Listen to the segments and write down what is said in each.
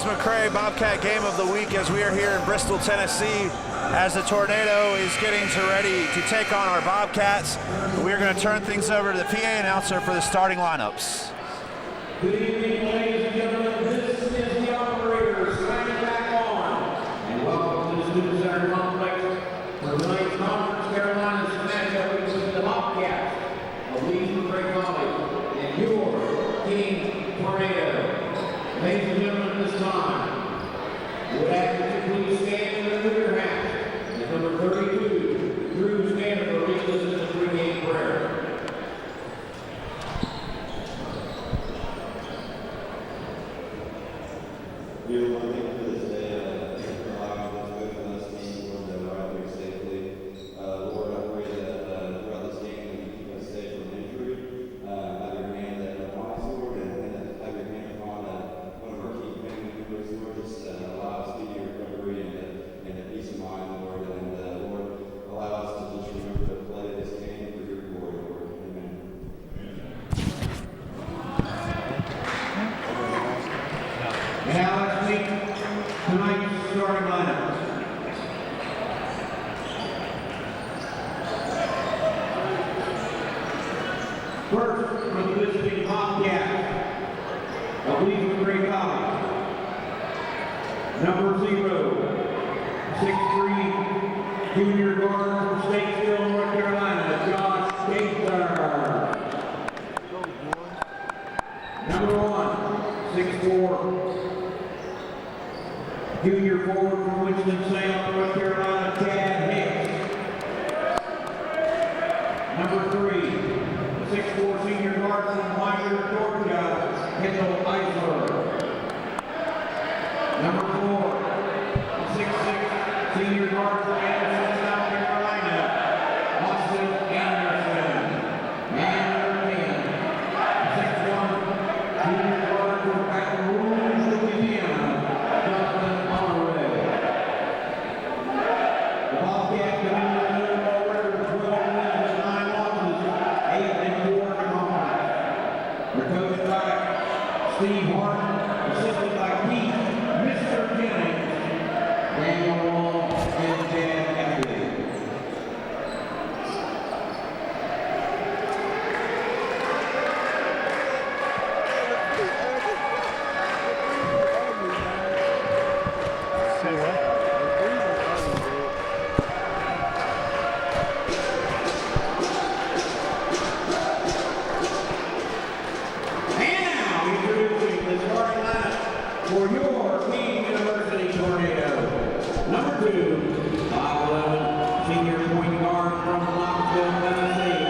McRae Bobcat Game of the Week as we are here in Bristol, Tennessee, as the Tornado is getting ready to take on our Bobcats. We are going to turn things over to the PA announcer for the starting lineups. Good evening, ladies and gentlemen. This is the operator signing back on. And welcome to the Student Center Complex for tonight's Conference Carolinas matchup between the Bobcats of Leeds McRae College and your King Tornado. Ladies and gentlemen, at this time, we would ask that you please stand in the rear half as number 32, Drew Stanford, leads us in the pregame prayer. We want to thank you for this day, for allowing us to go through this game and to ride through safely. Lord, I pray that throughout this game that you keep us safe from injury. Have your hand upon us, Lord, and have your hand upon one of our key family members, Lord. Just allow us to be recovery and a peace of mind, Lord. And Lord, allow us to just remember to play this game for your glory, Lord. Amen. Now let's meet tonight's starting lineup. First, for the visiting Bobcats of Leeds McRae College, number 6'3", junior guard from Statesville, North Carolina, Josh Gaither. Number 1, 6'4", junior forward from Winston-Salem, North Carolina, Chad Hicks. Number 3, 6'4", senior guard from Meyer, Georgia, Kendall Eisler. Number 4, 6'6", senior guard from Anderson, South Carolina, Austin Anderson. And number 10, 6'1", junior guard from Baton Rouge, Louisiana, Jonathan Honoré. The Bobcats come into the new ball record of 12 wins and 9 losses, 8-4 in conference. They're coached by Steve Harden, assisted by Keith, Mr. Jennings, Daniel Long, and Dan Eckley. For your King University Tornado, number 2, 5'11", senior point guard from Knoxville, Tennessee,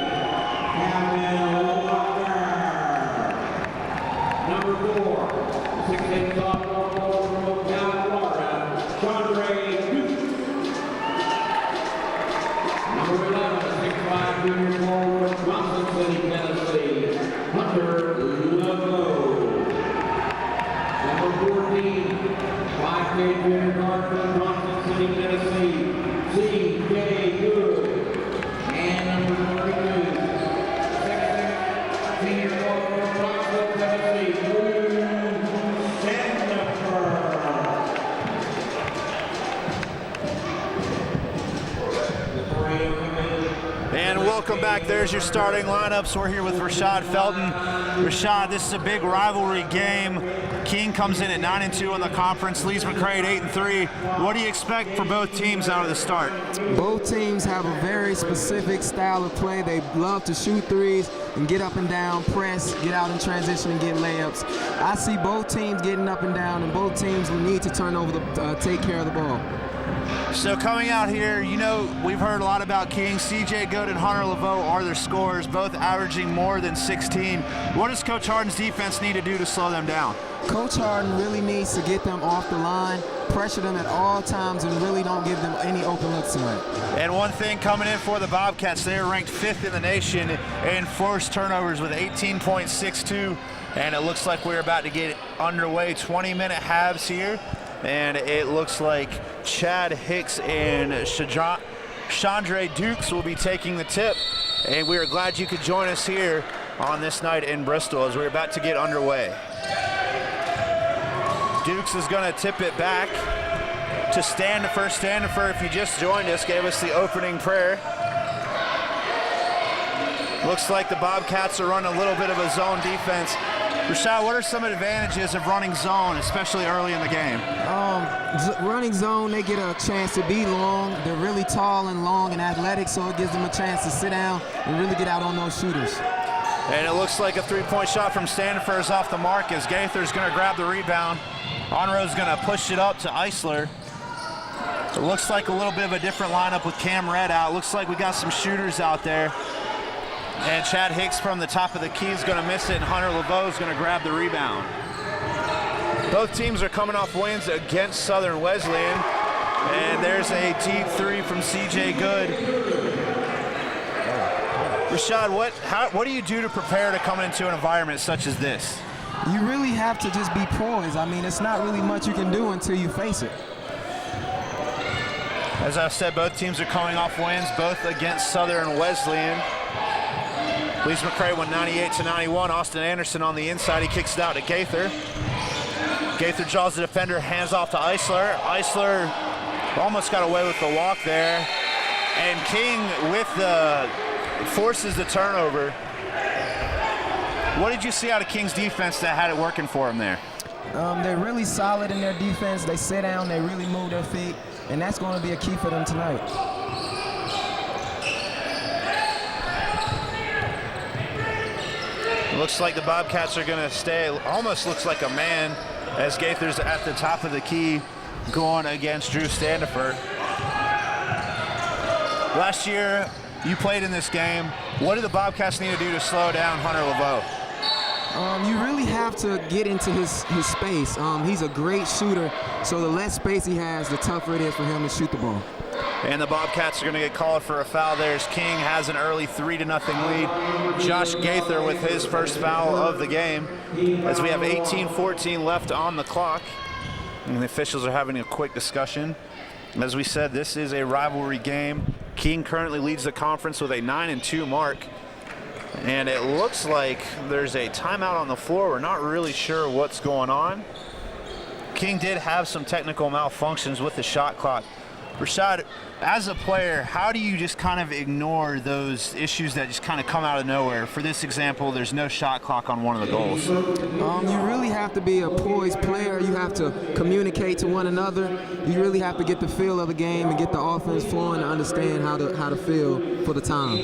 Kevin Walker. Number 4, 6'8" sophomore forward from Ocala, Florida, Chandre Duke. Number 11, 6'5", junior forward from Johnson City, Tennessee, Hunter Lovo. Number 14, 5'10" junior guard from Johnson City, Tennessee, C.J. Good. And number 32, 6'6", senior guard from Knoxville, Tennessee, Drew Stanford. And welcome back. There's your starting lineups. We're here with Rashad Felton. Rashad, this is a big rivalry game. King comes in at 9-2 in the conference, Leeds McRae at 8-3. What do you expect for both teams out of the start? Both teams have a very specific style of play. They love to shoot threes and get up and down, press, get out in transition and get layups. I see both teams getting up and down, and both teams will need to turn over take care of the ball. So coming out here, you know, we've heard a lot about King. C.J. Good and Hunter Laveau are their scorers, both averaging more than 16. What does Coach Harden's defense need to do to slow them down? Coach Harden really needs to get them off the line, pressure them at all times, and really don't give them any open looks tonight. And one thing coming in for the Bobcats, they are ranked 5th in the nation in forced turnovers with 18.62. And it looks like we're about to get underway. 20-minute halves here. And it looks like Chad Hicks and Chandre Dukes will be taking the tip. And we are glad you could join us here on this night in Bristol as we're about to get underway. Dukes is going to tip it back to Standifer. Standifer, if you just joined us, gave us the opening prayer. Looks like the Bobcats are running a little bit of a zone defense. Rashad, what are some advantages of running zone, especially early in the game? Running zone, they get a chance to be long. They're really tall and long and athletic, so it gives them a chance to sit down and really get out on those shooters. And it looks like a three-point shot from Standifer is off the mark as Gaither's going to grab the rebound. Onro's going to push it up to Eisler. It looks like a little bit of a different lineup with Cam Red out. Looks like we got some shooters out there. And Chad Hicks from the top of the key is going to miss it, and Hunter LeBeau is going to grab the rebound. Both teams are coming off wins against Southern Wesleyan. And there's a deep three from CJ Good. Rashad, what do you do to prepare to come into an environment such as this? You really have to just be poised. I mean, it's not really much you can do until you face it. As I've said, both teams are coming off wins, both against Southern Wesleyan. Leeds McRae won 98-91. Austin Anderson on the inside. He kicks it out to Gaither. Gaither draws the defender, hands off to Eisler. Eisler almost got away with the walk there. And King forces the turnover. What did you see out of King's defense that had it working for him there? They're really solid in their defense. They sit down, they really move their feet, and that's going to be a key for them tonight. Looks like the Bobcats are going to stay, almost looks like a man, as Gaither's at the top of the key going against Drew Standifer. Last year, you played in this game. What do the Bobcats need to do to slow down Hunter LeBeau? You really have to get into his space. He's a great shooter, so the less space he has, the tougher it is for him to shoot the ball. And the Bobcats are going to get called for a foul there as King has an early 3-0 lead. Josh Gaither with his first foul of the game as we have 18-14 left on the clock. And the officials are having a quick discussion. As we said, this is a rivalry game. King currently leads the conference with a 9-2 mark. And it looks like there's a timeout on the floor. We're not really sure what's going on. King did have some technical malfunctions with the shot clock. Rashad, as a player, how do you just kind of ignore those issues that just kind of come out of nowhere? For this example, there's no shot clock on one of the goals. You really have to be a poised player. You have to communicate to one another. You really have to get the feel of the game and get the offense flowing to understand how to feel for the time.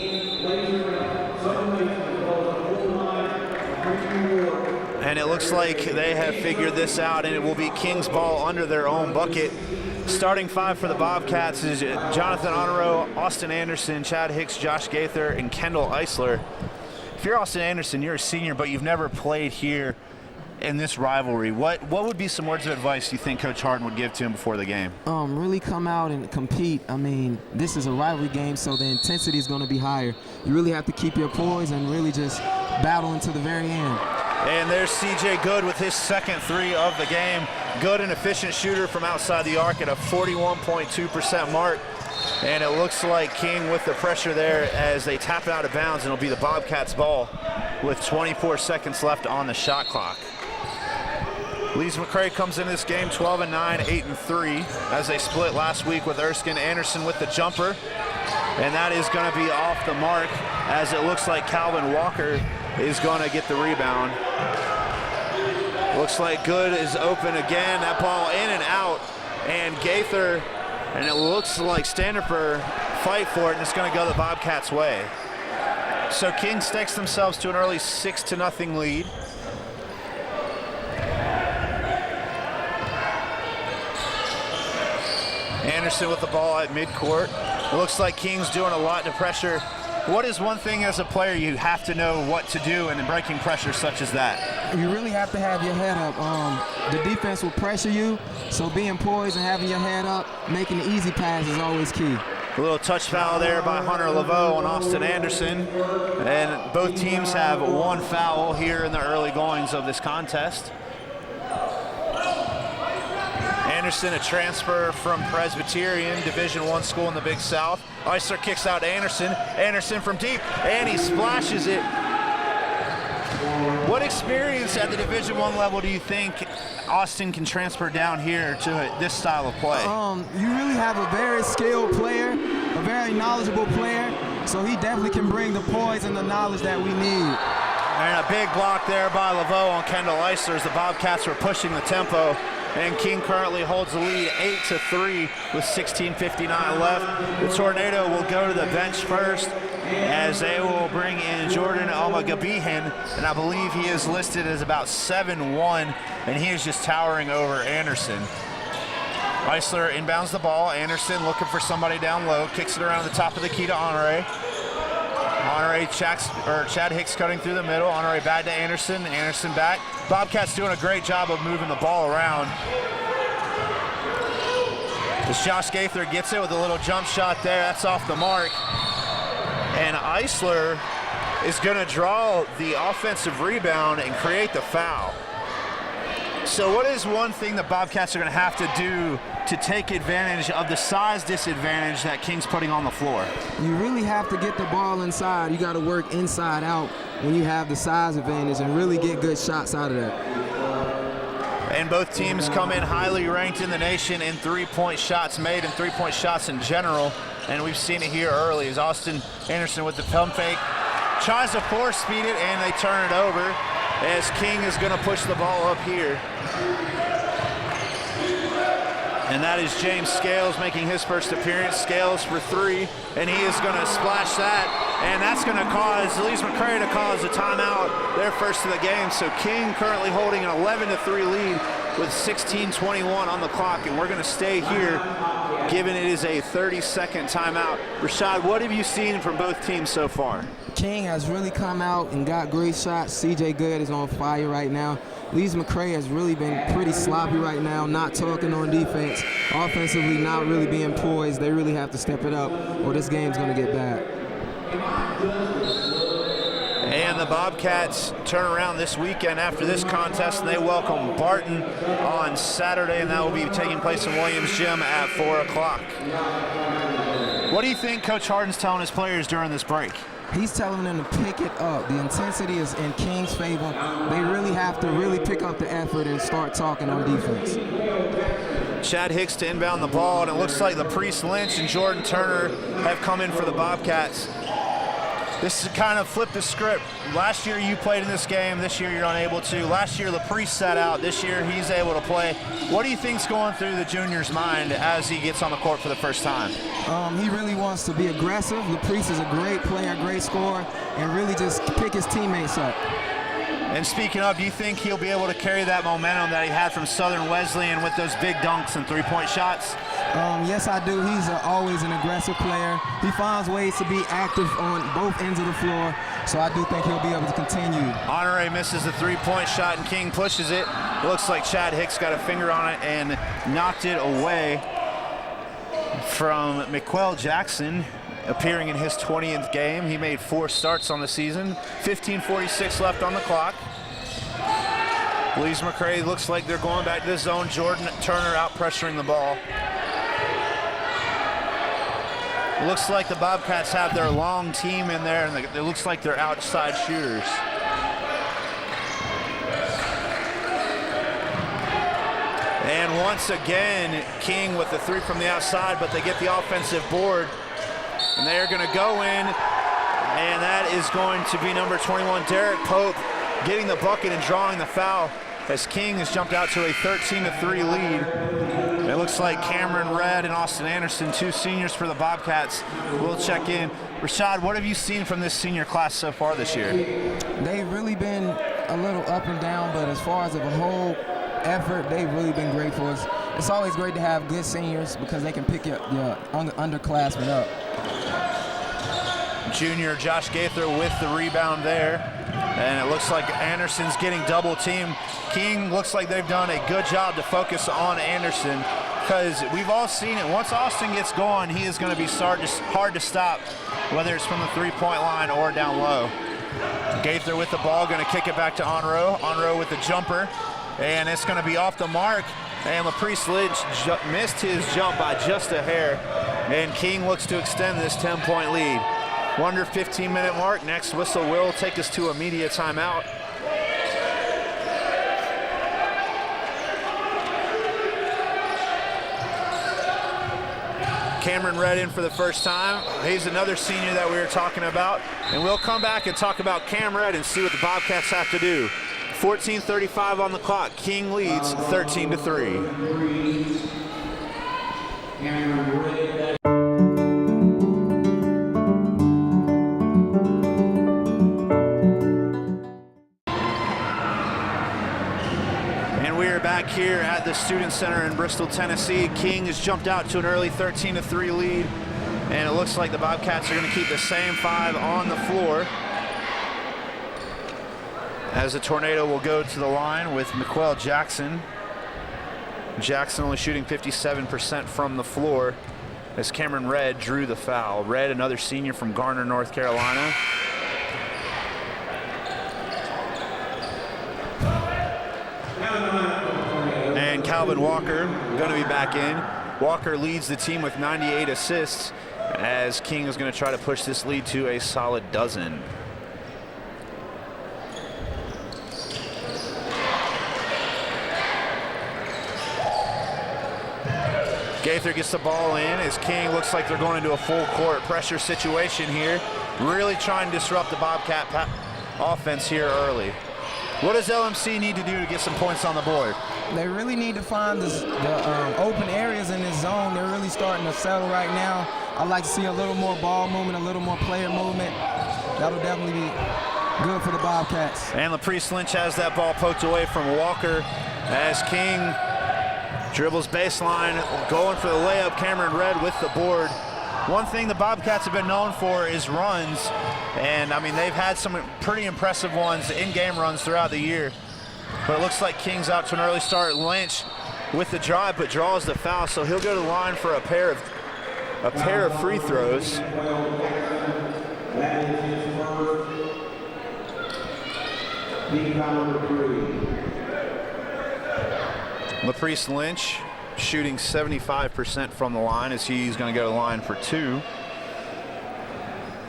And it looks like they have figured this out, and it will be King's ball under their own bucket. Starting five for the Bobcats is Jonathan Onro, Austin Anderson, Chad Hicks, Josh Gaither, and Kendall Eisler. If you're Austin Anderson, you're a senior, but you've never played here in this rivalry. What would be some words of advice you think Coach Harden would give to him before the game? Really come out and compete. I mean, this is a rivalry game, so the intensity is going to be higher. You really have to keep your poise and really just battle until the very end. And there's CJ Good with his second three of the game. Good and efficient shooter from outside the arc at a 41.2% mark. And it looks like King with the pressure there as they tap it out of bounds, and it'll be the Bobcats' ball with 24 seconds left on the shot clock. Leeds McRae comes in this game 12-9, 8-3, as they split last week with Erskine. Anderson with the jumper, and that is going to be off the mark as it looks like Calvin Walker is going to get the rebound. Looks like Good is open again. That ball in and out, and Gaither, and it looks like Standifer fight for it, and it's going to go the Bobcats' way. So King stakes themselves to an early 6-0 lead. Anderson with the ball at midcourt. It looks like King's doing a lot to pressure. What is one thing as a player you have to know what to do in breaking pressure such as that? You really have to have your head up. The defense will pressure you, so being poised and having your head up, making the easy pass is always key. A little touch foul there by Hunter LeBeau and Austin Anderson. And both teams have one foul here in the early goings of this contest. Anderson, a transfer from Presbyterian, Division I school in the Big South. Eisler kicks out to Anderson. Anderson from deep, and he splashes it. What experience at the Division I level do you think Austin can transfer down here to this style of play? You really have a very skilled player, a very knowledgeable player, so he definitely can bring the poise and the knowledge that we need. And a big block there by Laveau on Kendall Eisler as the Bobcats were pushing the tempo. And King currently holds the lead 8-3 with 16:59 left. The Tornado will go to the bench first as they will bring in Jordan Omagabihin, and I believe he is listed as about 7'1", and he is just towering over Anderson. Eisler inbounds the ball. Anderson looking for somebody down low, kicks it around the top of the key to Honore. Honore, Chad Hicks cutting through the middle. Honore back to Anderson. Anderson back. Bobcats doing a great job of moving the ball around. As Josh Gaither gets it with a little jump shot there. That's off the mark. And Eisler is going to draw the offensive rebound and create the foul. So what is one thing the Bobcats are going to have to do to take advantage of the size disadvantage that King's putting on the floor? You really have to get the ball inside. You got to work inside out when you have the size advantage and really get good shots out of that. And both teams come in highly ranked in the nation in three-point shots made and three-point shots in general. And we've seen it here early as Austin Anderson with the pump fake tries to force speed it, and they turn it over as King is going to push the ball up here. And that is James Scales making his first appearance. Scales for three, and he is going to splash that, and that's going to cause Elise McRae to cause a timeout, their first of the game. So King currently holding an 11-3 lead with 16:21 on the clock, and we're going to stay here given it is a 30-second timeout. Rashad, what have you seen from both teams so far? King has really come out and got great shots. CJ Good is on fire right now. Elise McRae has really been pretty sloppy right now, not talking on defense. Offensively, not really being poised. They really have to step it up or this game's going to get bad. And the Bobcats turn around this weekend after this contest, and they welcome Barton on Saturday, and that will be taking place in Williams Gym at 4 o'clock. What do you think Coach Harden's telling his players during this break? He's telling them to pick it up. The intensity is in King's favor. They really have to really pick up the effort and start talking on defense. Chad Hicks to inbound the ball, and it looks like the Priest Lynch and Jordan Turner have come in for the Bobcats. This is kind of flip the script. Last year you played in this game, this year you're unable to. Last year LaPriest sat out, this year he's able to play. What do you think's going through the junior's mind as he gets on the court for the first time? He really wants to be aggressive. LaPriest is a great player, great scorer, and really just pick his teammates up. And speaking of, do you think he'll be able to carry that momentum that he had from Southern Wesleyan with those big dunks and three-point shots? Yes, I do. He's always an aggressive player. He finds ways to be active on both ends of the floor, so I do think he'll be able to continue. Honore misses the three-point shot, and King pushes it. It looks like Chad Hicks got a finger on it and knocked it away from McQuell Jackson, appearing in his 20th game. He made 4 starts on the season. 15:46 left on the clock. Elise McRae looks like they're going back to the zone. Jordan Turner out pressuring the ball. It looks like the Bobcats have their long team in there, and it looks like they're outside shooters. And once again, King with the three from the outside, but they get the offensive board. And they're going to go in, and that is going to be number 21, Derek Pope, getting the bucket and drawing the foul as King has jumped out to a 13-3 lead. It looks like Cameron Redd and Austin Anderson, 2 seniors for the Bobcats, will check in. Rashad, what have you seen from this senior class so far this year? They've really been a little up and down, but as far as a whole effort, they've really been great for us. It's always great to have good seniors because they can pick your underclassmen up. Junior Josh Gaither with the rebound there. And it looks like Anderson's getting double teamed. King looks like they've done a good job to focus on Anderson because we've all seen it. Once Austin gets going, he is going to be hard to stop, whether it's from the three-point line or down low. Gaither with the ball, going to kick it back to Onro. Onro with the jumper, and it's going to be off the mark. And LaPriest Lynch missed his jump by just a hair. And King looks to extend this 10-point lead. We're under 15-minute mark. Next whistle will take us to a media timeout. Cameron Red in for the first time. He's another senior that we were talking about. And we'll come back and talk about Cam Red and see what the Bobcats have to do. 14:35 on the clock. King leads 13-3. And we are back here at the Student Center in Bristol, Tennessee. King has jumped out to an early 13-3 lead. And it looks like the Bobcats are going to keep the same 5 on the floor, as the Tornado will go to the line with McRae Jackson. Jackson only shooting 57% from the floor, as Cameron Red drew the foul. Red, another senior from Garner, North Carolina. And Calvin Walker going to be back in. Walker leads the team with 98 assists, as King is going to try to push this lead to a solid dozen. Gaither gets the ball in as King looks like they're going into a full court pressure situation here. Really trying to disrupt the Bobcat offense here early. What does LMC need to do to get some points on the board? They really need to find the open areas in this zone. They're really starting to settle right now. I'd like to see a little more ball movement, a little more player movement. That'll definitely be good for the Bobcats. And LaPriest Lynch has that ball poked away from Walker as King dribbles baseline, going for the layup. Cameron Red with the board. One thing the Bobcats have been known for is runs, and I mean they've had some pretty impressive ones, in-game runs throughout the year. But it looks like King's out to an early start. Lynch with the drive, but draws the foul, so he'll go to the line for a pair of free throws. That is his first. Team foul number 3. LaPriest Lynch shooting 75% from the line, as he's going to go to the line for 2.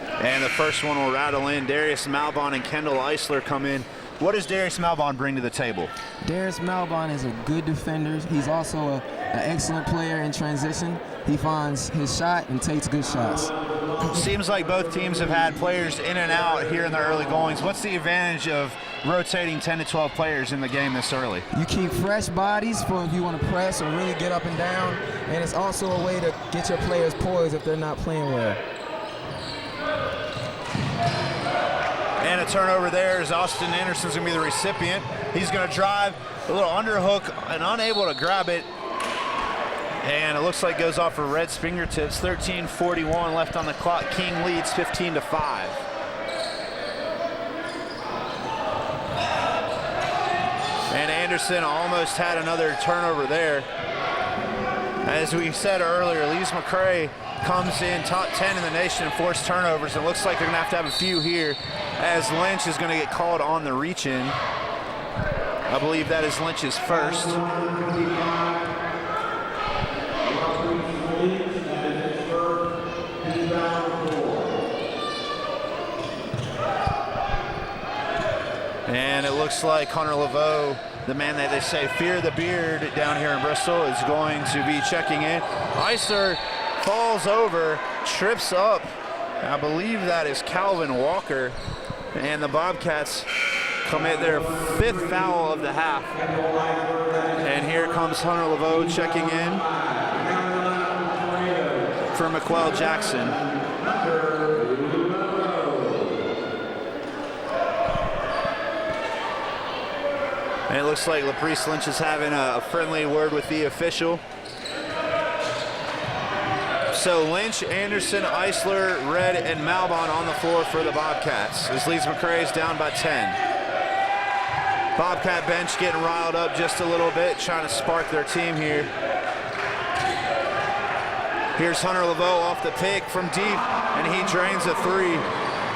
And the first one will rattle in. Darius Malbon and Kendall Eisler come in. What does Darius Malbon bring to the table? Darius Malbon is a good defender. He's also an excellent player in transition. He finds his shot and takes good shots. Seems like both teams have had players in and out here in the early goings. What's the advantage of rotating 10 to 12 players in the game this early? You keep fresh bodies for if you want to press or really get up and down, and it's also a way to get your players poised if they're not playing well. And a turnover there as Austin Anderson's going to be the recipient. He's going to drive a little underhook and unable to grab it. And it looks like it goes off for Red's fingertips. 13:41 left on the clock. King leads 15-5. And Anderson almost had another turnover there. As we said earlier, Lees McRae comes in top 10 in the nation in forced turnovers. It looks like they're going to have a few here, as Lynch is going to get called on the reach-in. I believe that is Lynch's first. And it looks like Hunter Laveau, the man that they say fear the beard down here in Bristol, is going to be checking in. Eisler falls over, trips up. I believe that is Calvin Walker. And the Bobcats commit their 5th foul of the half. And here comes Hunter Laveau checking in for McRae Jackson. And it looks like LaPriest Lynch is having a friendly word with the official. So Lynch, Anderson, Eisler, Red, and Malbon on the floor for the Bobcats, as Lees McRae is down by 10. Bobcat bench getting riled up just a little bit, trying to spark their team here. Here's Hunter Laveau off the pick from deep, and he drains a 3.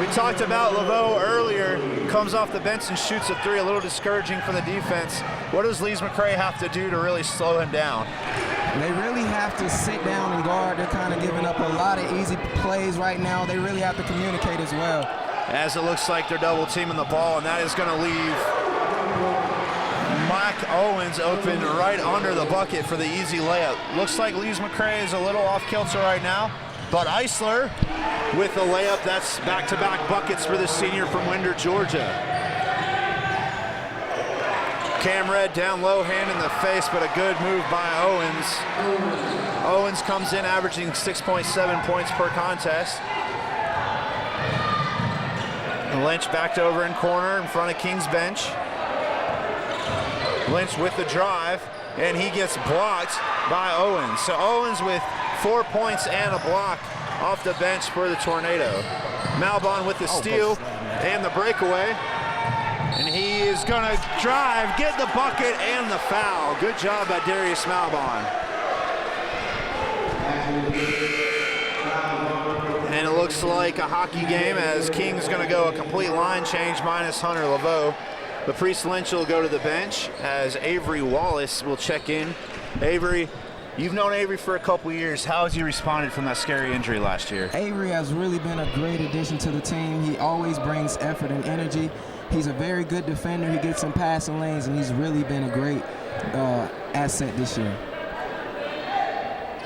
We talked about Laveau earlier, comes off the bench and shoots a 3, a little discouraging for the defense. What does Lees McRae have to do to really slow him down? They really have to sit down and guard. They're kind of giving up a lot of easy plays right now. They really have to communicate as well. As it looks like they're double teaming the ball, and that is going to leave Owens open right under the bucket for the easy layup. Looks like Lees McRae is a little off kilter right now, but Eisler with the layup. That's back-to-back buckets for the senior from Winder, Georgia. Cam Red down low, hand in the face, but a good move by Owens. Owens comes in averaging 6.7 points per contest. Lynch backed over in corner in front of King's bench. Lynch with the drive, and he gets blocked by Owens. So Owens with 4 points and a block off the bench for the Tornado. Malbon with the steal and the breakaway. And he is gonna drive, get the bucket and the foul. Good job by Darius Malbon. And it looks like a hockey game as King's gonna go a complete line change minus Hunter Laveau. LaPriest Lynch will go to the bench as Avery Wallace will check in. Avery, you've known Avery for a couple years. How has he responded from that scary injury last year? Avery has really been a great addition to the team. He always brings effort and energy. He's a very good defender. He gets in passing lanes, and he's really been a great asset this year.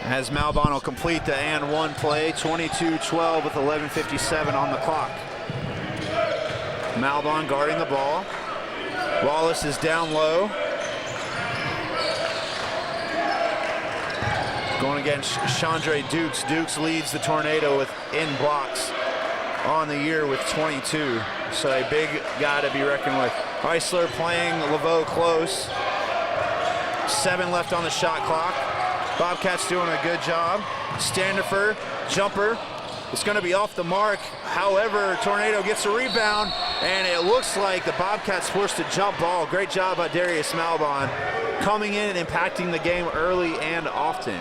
As Malbon will complete the and one play, 22-12 with 11:57 on the clock. Malbon guarding the ball. Wallace is down low. Going against Chandre Dukes. Dukes leads the Tornado with in blocks on the year with 22. So a big guy to be reckoned with. Eisler playing Laveau close. 7 left on the shot clock. Bobcats doing a good job. Standifer, jumper. It's going to be off the mark. However, Tornado gets a rebound, and it looks like the Bobcats forced a jump ball. Great job by Darius Malbon, coming in and impacting the game early and often.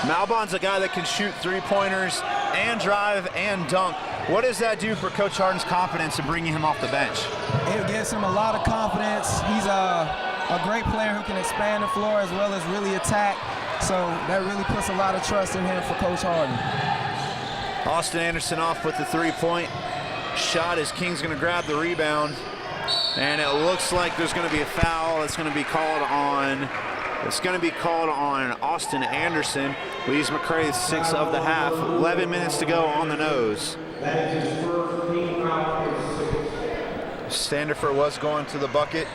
Malbon's a guy that can shoot three-pointers and drive and dunk. What does that do for Coach Harden's confidence in bringing him off the bench? It gives him a lot of confidence. He's a great player who can expand the floor as well as really attack. So that really puts a lot of trust in him for Coach Harden. Austin Anderson off with the three-point shot as King's going to grab the rebound. And it looks like there's going to be a foul that's going to be called on. It's going to be called on Austin Anderson. Lees McRae 6 of the half. 11 minutes to go on the nose. That is his first team foul. Standifer was going to the bucket.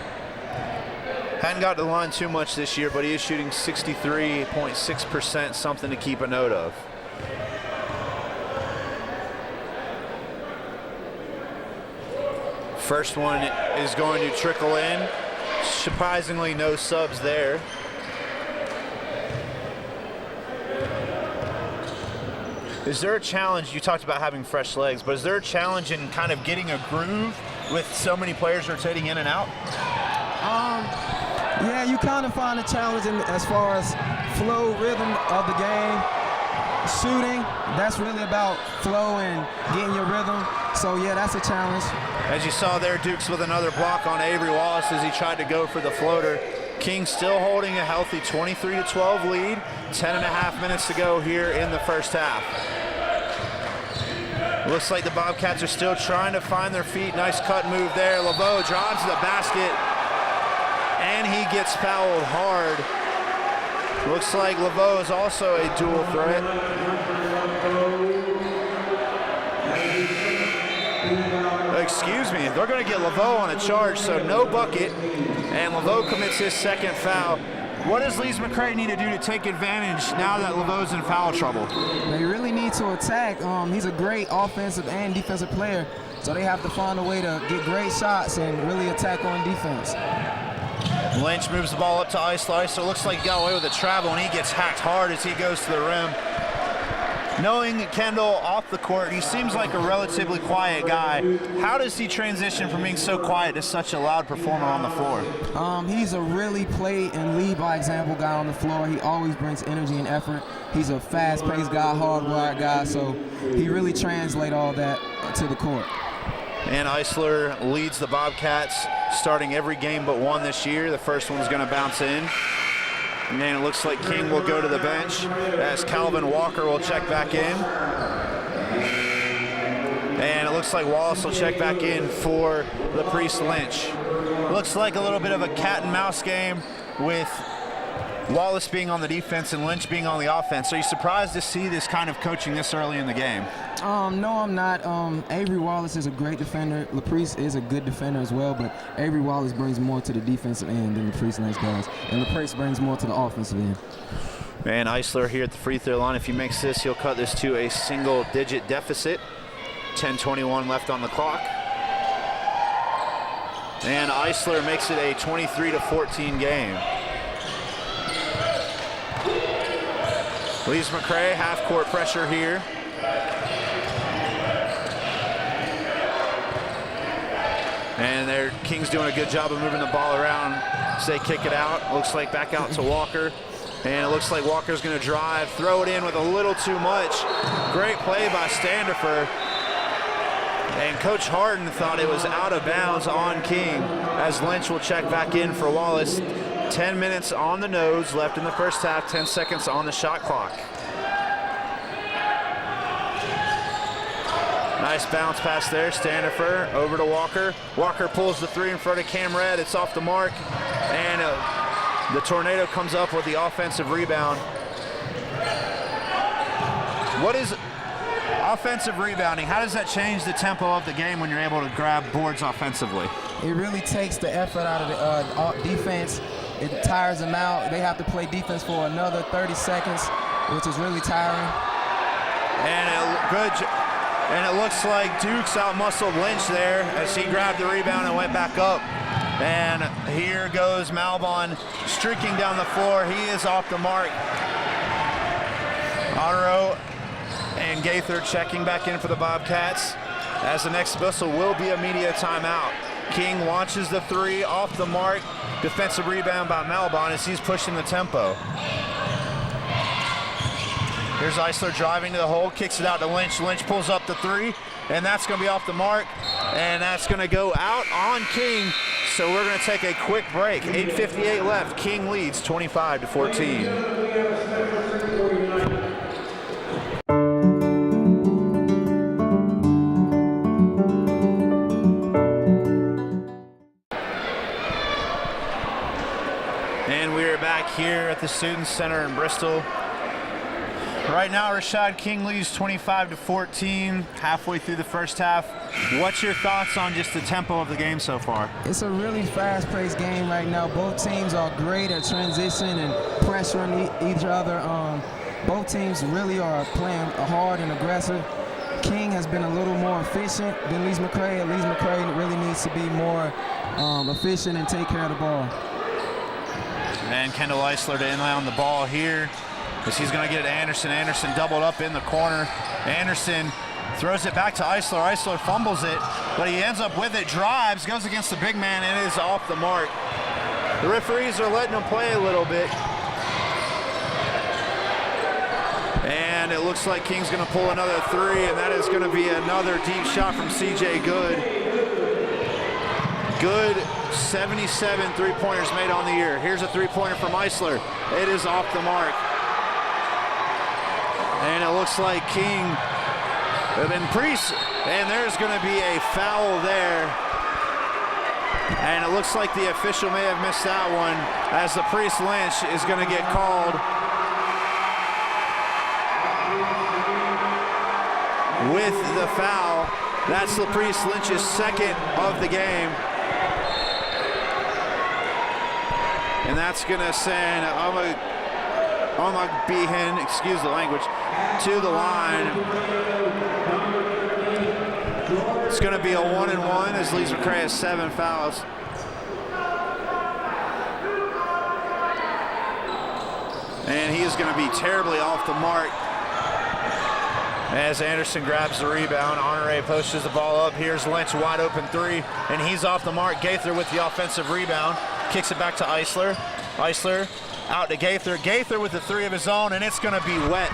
Hadn't got to the line too much this year, but he is shooting 63.6%, something to keep a note of. First one is going to trickle in. Surprisingly, no subs there. Is there a challenge? You talked about having fresh legs, but is there a challenge in kind of getting a groove with so many players rotating in and out? Yeah, you kind of find a challenge as far as flow, rhythm of the game. Shooting, that's really about flow and getting your rhythm. So yeah, that's a challenge. As you saw there, Dukes with another block on Avery Wallace as he tried to go for the floater. King still holding a healthy 23-12 lead. 10.5 minutes to go here in the first half. Looks like the Bobcats are still trying to find their feet. Nice cut move there. Laveau drives to the basket, and he gets fouled hard. Looks like Laveau is also a dual threat. Excuse me, they're going to get Laveau on a charge, so no bucket, and Laveau commits his second foul. What does Lees McRae need to do to take advantage now that Laveau's in foul trouble? They really need to attack. He's a great offensive and defensive player, so they have to find a way to get great shots and really attack on defense. Lynch moves the ball up to Eisler. Eisler looks like he got away with a travel, and he gets hacked hard as he goes to the rim. Knowing Kendall off the court, he seems like a relatively quiet guy. How does he transition from being so quiet to such a loud performer on the floor? He's a really play and lead by example guy on the floor. He always brings energy and effort. He's a fast-paced guy, hard-wired guy, so he really translates all that to the court. And Eisler leads the Bobcats, starting every game but one this year. The first one's going to bounce in. And it looks like King will go to the bench as Calvin Walker will check back in. And it looks looks like Wallace will check back in for LaPriest Lynch. Looks like a little bit of a cat and mouse game with Wallace being on the defense and Lynch being on the offense. Are you surprised to see this kind of coaching this early in the game? No, I'm not. Avery Wallace is a great defender. LaPriest is a good defender as well, but Avery Wallace brings more to the defensive end than LaPriest Lynch does, and LaPriest brings more to the offensive end. And Eisler here at the free throw line. If he makes this, he'll cut this to a single-digit deficit. 10:21 left on the clock. And Eisler makes it a 23-14 game. Leaves McRae, half-court pressure here. And their Kings doing a good job of moving the ball around as they kick it out. Looks like back out to Walker. And it looks like Walker's going to drive, throw it in with a little too much. Great play by Standifer. And Coach Harden thought it was out of bounds on King as Lynch will check back in for Wallace. 10 minutes on the nose left in the first half, 10 seconds on the shot clock. Nice bounce pass there, Standifer over to Walker. Walker pulls the three in front of Cam Red. It's off the mark. And the Tornado comes up with the offensive rebound. What is offensive rebounding? How does that change the tempo of the game when you're able to grab boards offensively? It really takes the effort out of the defense. It tires them out. They have to play defense for another 30 seconds, which is really tiring. And it looks like Dukes out-muscled Lynch there as he grabbed the rebound and went back up. And here goes Malbon streaking down the floor. He is off the mark. Honoro and Gaither checking back in for the Bobcats as the next whistle will be a media timeout. King launches the three off the mark. Defensive rebound by Malbon as he's pushing the tempo. Here's Eisler driving to the hole, kicks it out to Lynch. Lynch pulls up the three, and that's going to be off the mark, and that's going to go out on King. So we're going to take a quick break. 8:58 left. King leads 25-14. And we are back here at the Student Center in Bristol. Right now, Rashad King leads 25-14, halfway through the first half. What's your thoughts on just the tempo of the game so far? It's a really fast-paced game right now. Both teams are great at transition and pressuring each other. Both teams really are playing hard and aggressive. King has been a little more efficient than Lees McRae. Lees McRae really needs to be more efficient and take care of the ball. And Kendall Eisler to inbound the ball here, as he's going to get it to Anderson. Anderson doubled up in the corner. Anderson throws it back to Eisler. Eisler fumbles it, but he ends up with it, drives, goes against the big man, and is off the mark. The referees are letting him play a little bit. And it looks like King's going to pull another three, and that is going to be another deep shot from C.J. Good. Good 77 three-pointers made on the year. Here's a three-pointer from Eisler. It is off the mark. And it looks like King and Priest, and there's going to be a foul there. And it looks like the official may have missed that one, as the Priest Lynch is going to get called with the foul. That's the Priest Lynch's second of the game. And that's going to send Behan, excuse the language, to the line. It's going to be a 1-and-1 as Lees McRae has 7 fouls. And he is going to be terribly off the mark as Anderson grabs the rebound. Honore pushes the ball up. Here's Lynch, wide open three, and he's off the mark. Gaither with the offensive rebound. Kicks it back to Eisler. Eisler out to Gaither. Gaither with the three of his own, and it's going to be wet.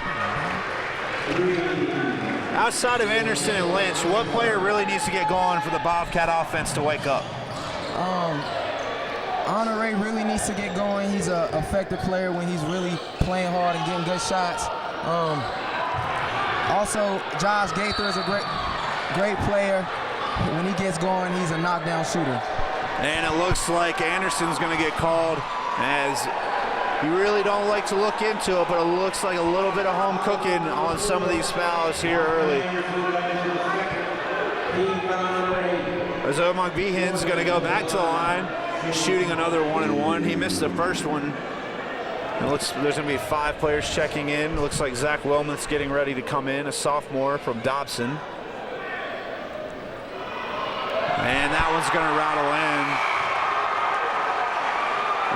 Outside of Anderson and Lynch, what player really needs to get going for the Bobcat offense to wake up? Honore really needs to get going. He's an effective player when he's really playing hard and getting good shots. Also, Josh Gaither is a great great player. When he gets going, he's a knockdown shooter. And it looks like Anderson's going to get called, as you really don't like to look into it, but it looks like a little bit of home cooking on some of these fouls here early. As McBehan's going to go back to the line, shooting another 1-and-1. He missed the first one. It looks there's going to be 5 players checking in. It looks like Zach Wilmoth's getting ready to come in, a sophomore from Dobson. And that one's going to rattle in.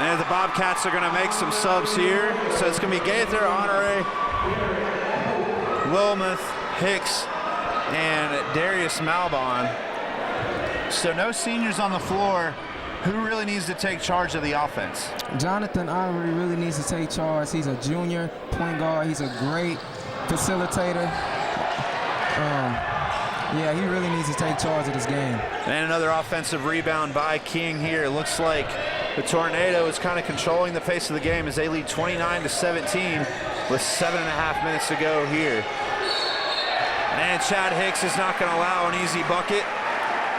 And the Bobcats are going to make some subs here. So it's going to be Gaither, Honore, Wilmoth, Hicks, and Darius Malbon. So no seniors on the floor. Who really needs to take charge of the offense? Jonathan Honore really needs to take charge. He's a junior point guard. He's a great facilitator. Yeah, he really needs to take charge of this game. And another offensive rebound by King here. It looks like the Tornado is kind of controlling the pace of the game as they lead 29-17 with 7.5 minutes to go here. And Chad Hicks is not going to allow an easy bucket,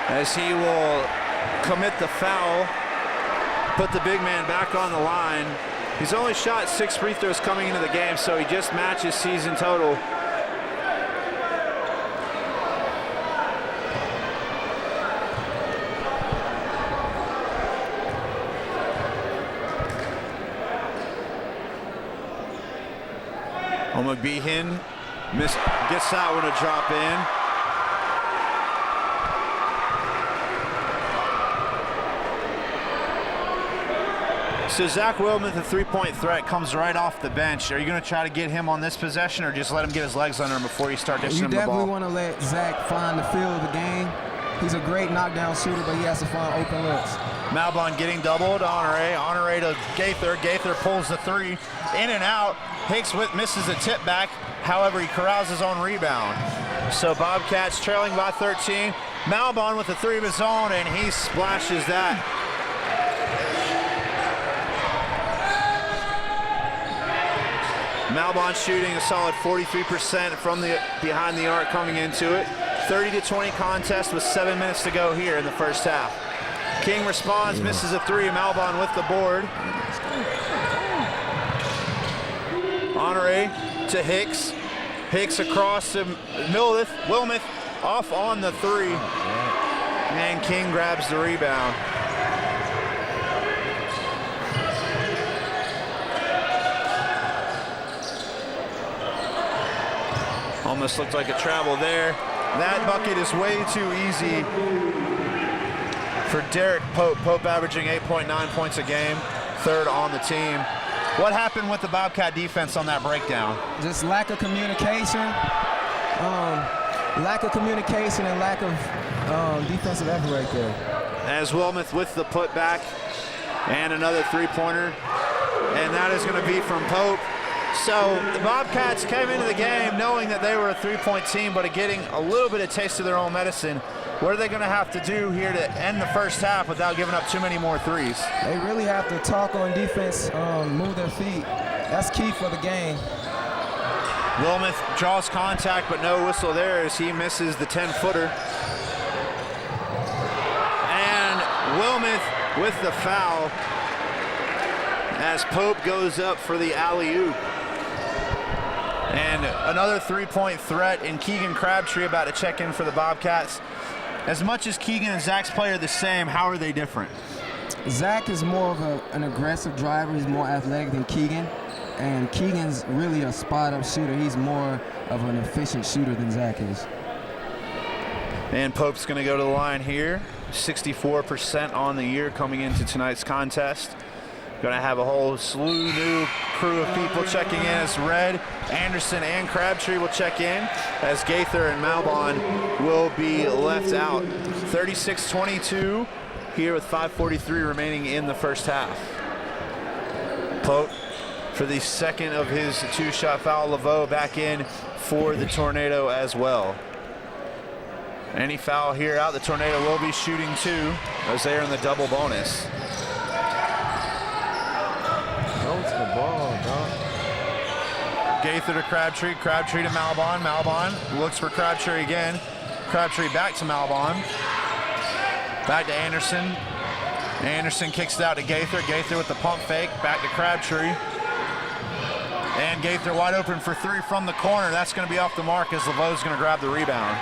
as he will commit the foul, put the big man back on the line. He's only shot 6 free throws coming into the game, so he just matches season total. McBehan gets that one to drop in. So Zach Wilmoth, the 3-point threat, comes right off the bench. Are you going to try to get him on this possession, or just let him get his legs under him before you start dishing him the ball? You definitely want to let Zach find the feel of the game. He's a great knockdown shooter, but he has to find open looks. Malbon getting doubled. Honore to Gaither. Gaither pulls the 3, in and out. Hicks misses a tip back. However, he corrals his own rebound. So Bobcats trailing by 13. Malbon with the 3 of his own, and he splashes that. Malbon shooting a solid 43% from the behind the arc coming into it. 30-20 contest with 7 minutes to go here in the first half. King responds, misses a 3. Malbon with the board. Honore to Hicks. Hicks across to Wilmoth off on the 3. And King grabs the rebound. Almost looked like a travel there. That bucket is way too easy for Derek Pope. Pope averaging 8.9 points a game, 3rd on the team. What happened with the Bobcat defense on that breakdown? Just lack of communication. Lack of communication and lack of defensive effort right there. As Wilmoth with the putback and another 3-pointer. And that is going to be from Pope. So the Bobcats came into the game knowing that they were a 3-point team, but getting a little bit of taste of their own medicine. What are they going to have to do here to end the first half without giving up too many more threes? They really have to talk on defense, move their feet. That's key for the game. Wilmoth draws contact, but no whistle there as he misses the 10-footer. And Wilmoth with the foul as Pope goes up for the alley-oop. And another 3-point threat, and Keegan Crabtree about to check in for the Bobcats. As much as Keegan and Zach's play are the same, how are they different? Zach is more of an aggressive driver. He's more athletic than Keegan. And Keegan's really a spot-up shooter. He's more of an efficient shooter than Zach is. And Pope's going to go to the line here. 64% on the year coming into tonight's contest. Going to have a whole slew new crew of people checking in as Red, Anderson, and Crabtree will check in, as Gaither and Malbon will be left out. 36-22 here with 5:43 remaining in the first half. Pope for the second of his 2-shot foul. Laveau back in for the Tornado as well. Any foul here out, the Tornado will be shooting 2 as they are in the double bonus. The ball, dog. Gaither to Crabtree, Crabtree to Malbon. Malbon looks for Crabtree again. Crabtree back to Malbon. Back to Anderson. Anderson kicks it out to Gaither. Gaither with the pump fake. Back to Crabtree. And Gaither wide open for three from the corner. That's going to be off the mark as LeVeau's going to grab the rebound.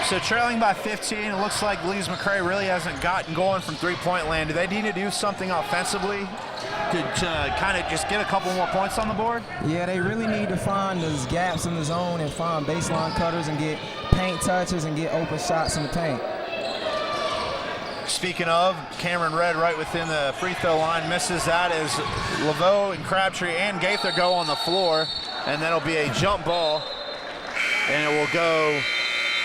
So trailing by 15, it looks like Lee's McRae really hasn't gotten going from three-point land. Do they need to do something offensively to kind of just get a couple more points on the board? Yeah, they really need to find those gaps in the zone and find baseline cutters and get paint touches and get open shots in the paint. Speaking of, Cameron Red right within the free throw line misses that as LeVeau and Crabtree and Gaither go on the floor, and then it'll be a jump ball, and it will go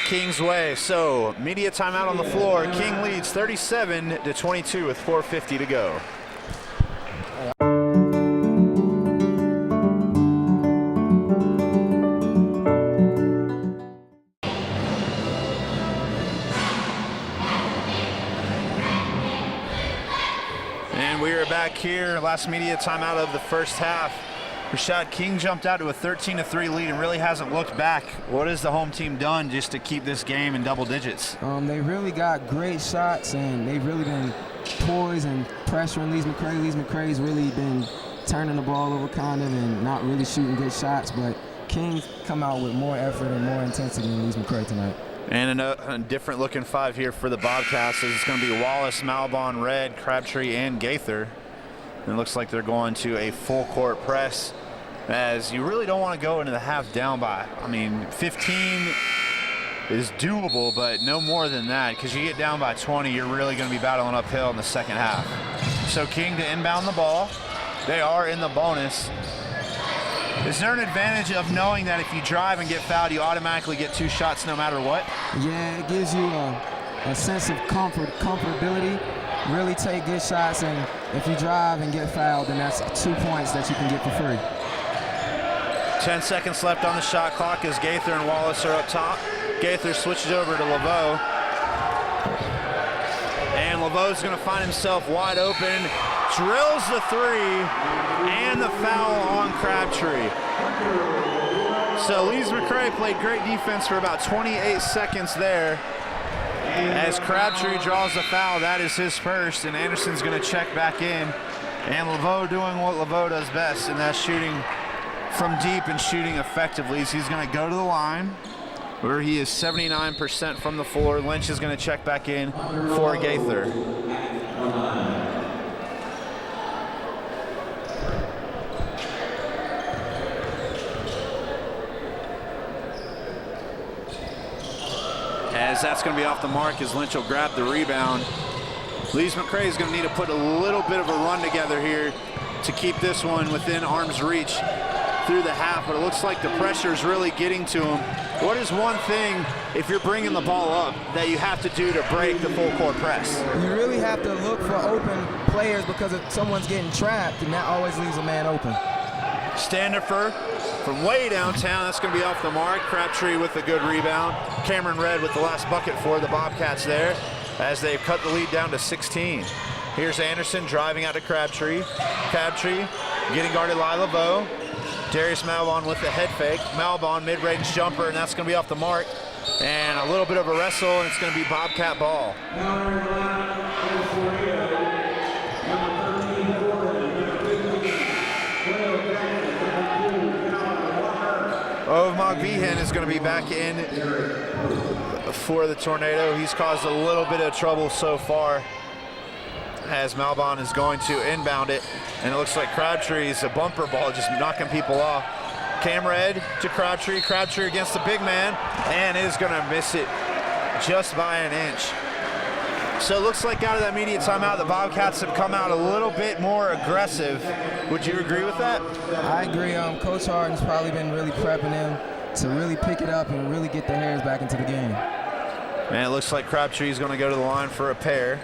King's way. So media timeout on the floor. King leads 37-22 with 4:50 to go. And we are back here, last media timeout of the first half. Rashad King jumped out to a 13-3 lead and really hasn't looked back. What has the home team done just to keep this game in double digits? They really got great shots, and they've really been poised and pressuring Lee's McRae. Lee's McRae's really been turning the ball over kind of and not really shooting good shots, but King's come out with more effort and more intensity than Lee's McRae tonight. And a different looking five here for the Bobcats. It's going to be Wallace, Malbon, Red, Crabtree, and Gaither. And it looks like they're going to a full court press, as you really don't want to go into the half down by, 15 is doable, but no more than that, because you get down by 20, you're really going to be battling uphill in the second half. So King to inbound the ball. They are in the bonus. Is there an advantage of knowing that if you drive and get fouled, you automatically get two shots no matter what? Yeah, it gives you a sense of comfortability. Really take good shots, and if you drive and get fouled, then that's 2 points that you can get for free. 10 seconds left on the shot clock as Gaither and Wallace are up top. Gaither switches over to LeVeau. And LeVeau's going to find himself wide open. Drills the three and the foul on Crabtree. So Lee's McRae played great defense for about 28 seconds there. As Crabtree draws the foul, that is his first, and Anderson's going to check back in. And LeVeau doing what LeVeau does best, and that's shooting from deep and shooting effectively. So he's going to go to the line where he is 79% from the floor. Lynch is going to check back in for Gaither. As that's going to be off the mark as Lynch will grab the rebound. Lee's McRae is going to need to put a little bit of a run together here to keep this one within arm's reach through the half, but it looks like the pressure is really getting to him. What is one thing, if you're bringing the ball up, that you have to do to break the full court press? You really have to look for open players, because if someone's getting trapped, and that always leaves a man open. Standifer from way downtown, that's going to be off the mark. Crabtree with a good rebound. Cameron Red with the last bucket for the Bobcats there, as they've cut the lead down to 16. Here's Anderson driving out to Crabtree. Crabtree getting guarded by LeVeau. Darius Malbon with the head fake. Malbon mid-range jumper, and that's going to be off the mark. And a little bit of a wrestle, and it's going to be Bobcat ball. Behan is going to be back in for the Tornado. He's caused a little bit of trouble so far, as Malbon is going to inbound it, and it looks like Crabtree's a bumper ball, just knocking people off. Cam Red to Crabtree. Crabtree against the big man, and is going to miss it just by an inch. So it looks like out of that immediate timeout, the Bobcats have come out a little bit more aggressive. Would you agree with that? I agree. Coach Harden's probably been really prepping them to really pick it up and really get their hairs back into the game. And it looks like Crabtree's going to go to the line for a pair.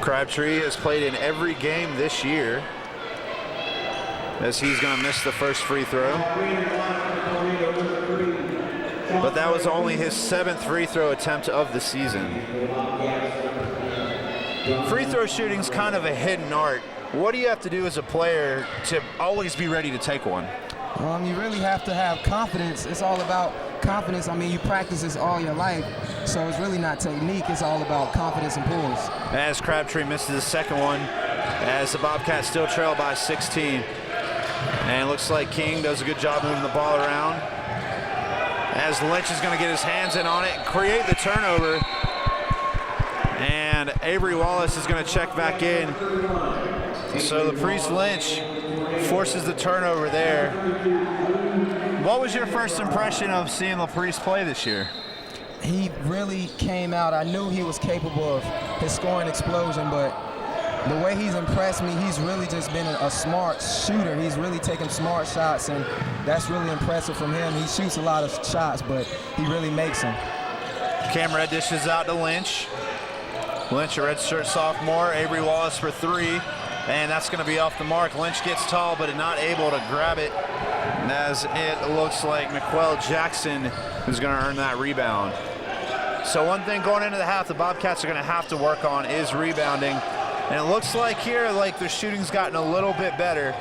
Crabtree has played in every game this year, as he's going to miss the first free throw. But that was only his 7th free throw attempt of the season. Free throw shooting is kind of a hidden art. What do you have to do as a player to always be ready to take one? You really have to have confidence. It's all about confidence. I mean, you practice this all your life, so it's really not technique. It's all about confidence and pulls. As Crabtree misses the second one, as the Bobcats still trail by 16. And it looks like King does a good job moving the ball around. As Lynch is going to get his hands in on it and create the turnover. And Avery Wallace is going to check back in. So LaPriest Lynch forces the turnover there. What was your first impression of seeing LaPriest play this year? He really came out. I knew he was capable of his scoring explosion, but the way he's impressed me, he's really just been a smart shooter. He's really taken smart shots, and that's really impressive from him. He shoots a lot of shots, but he really makes them. Cam Red dishes out to Lynch. Lynch, a redshirt sophomore. Avery Wallace for three, and that's going to be off the mark. Lynch gets tall, but not able to grab it, as it looks like McQuell Jackson is going to earn that rebound. So one thing going into the half the Bobcats are going to have to work on is rebounding. And it looks like here, like their shooting's gotten a little bit better,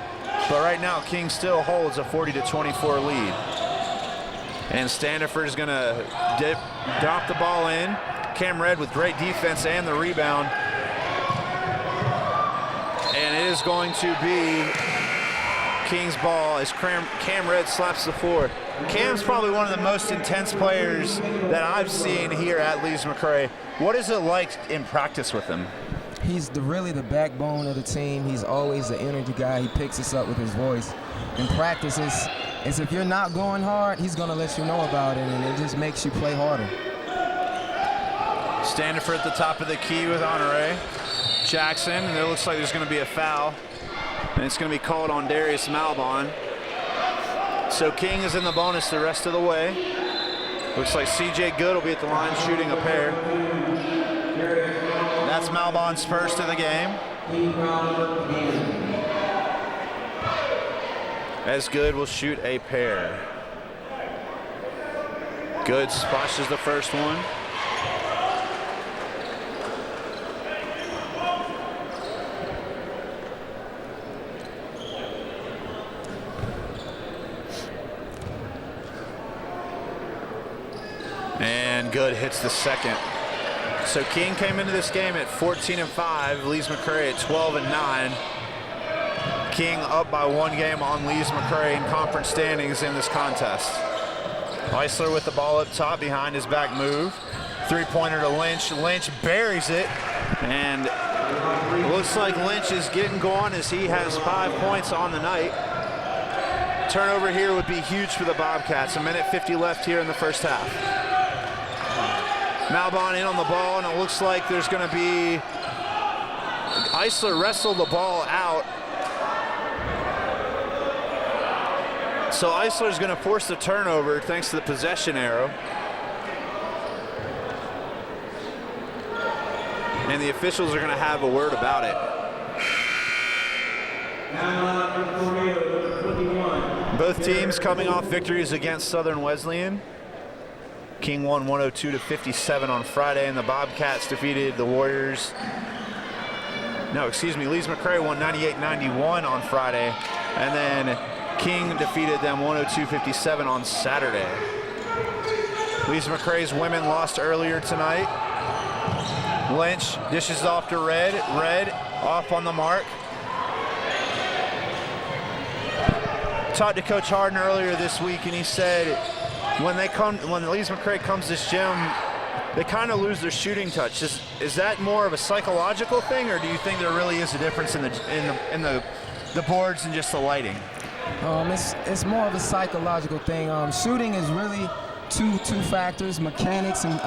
but right now King still holds a 40-24 lead. And Standiford is gonna drop the ball in. Cam Red with great defense and the rebound. And it is going to be King's ball as Cam Red slaps the floor. Cam's probably one of the most intense players that I've seen here at Lees McRae. What is it like in practice with him? He's really the backbone of the team. He's always the energy guy. He picks us up with his voice. In practice, it's if you're not going hard, he's going to let you know about it, and it just makes you play harder. Standiford at the top of the key with Honore. Jackson, and it looks like there's going to be a foul, and it's going to be called on Darius Malbon. So King is in the bonus the rest of the way. Looks like CJ Good will be at the line shooting a pair. That's Malbon's first of the game. As Good will shoot a pair. Good splashes the first one. And Good hits the second. So King came into this game at 14-5, Lees McRae at 12-9. King up by one game on Lees McRae in conference standings in this contest. Eisler with the ball up top behind his back move. Three-pointer to Lynch. Lynch buries it, and it looks like Lynch is getting going as he has 5 points on the night. Turnover here would be huge for the Bobcats. 1:50 left here in the first half. Malbon in on the ball, and it looks like there's going to be Eisler wrestled the ball out. So Eisler's going to force the turnover thanks to the possession arrow. And the officials are going to have a word about it. Both teams coming off victories against Southern Wesleyan. King won 102-57 on Friday, and the Bobcats defeated the Warriors. Lees McRae won 98-91 on Friday, and then King defeated them 102-57 on Saturday. Lees McRae's women lost earlier tonight. Lynch dishes off to Red. Red off on the mark. Talked to Coach Harden earlier this week, and he said when Lees McRae comes to this gym, they kind of lose their shooting touch. Is that more of a psychological thing, or do you think there really is a difference in the boards and just the lighting? It's more of a psychological thing. Shooting is really two factors: mechanics and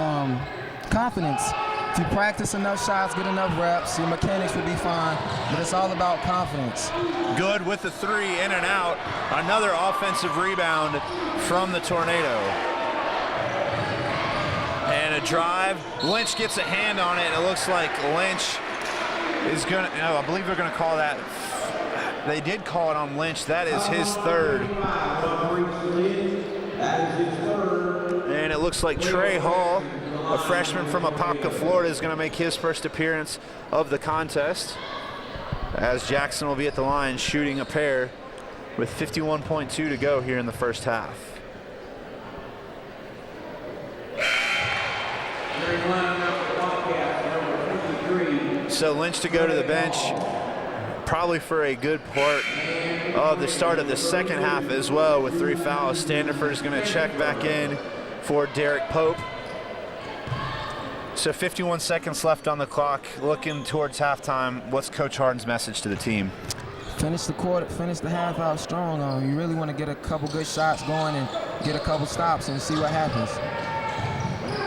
confidence. If you practice enough shots, get enough reps, your mechanics will be fine, but it's all about confidence. Good with the three, in and out. Another offensive rebound from the Tornado. And a drive. Lynch gets a hand on it. It looks like Lynch is going to, I believe they're going to call that. They did call it on Lynch. That is his third. And it looks like Trey Hall, a freshman from Apopka, Florida, is going to make his first appearance of the contest, as Jackson will be at the line shooting a pair. with 51.2 to go here in the first half. So Lynch to go to the bench, probably for a good part of the start of the second half as well with 3 fouls. Standiford is going to check back in for Derek Pope. So 51 seconds left on the clock. Looking towards halftime, what's Coach Harden's message to the team? Finish the quarter, finish the half out strong. You really want to get a couple good shots going and get a couple stops and see what happens.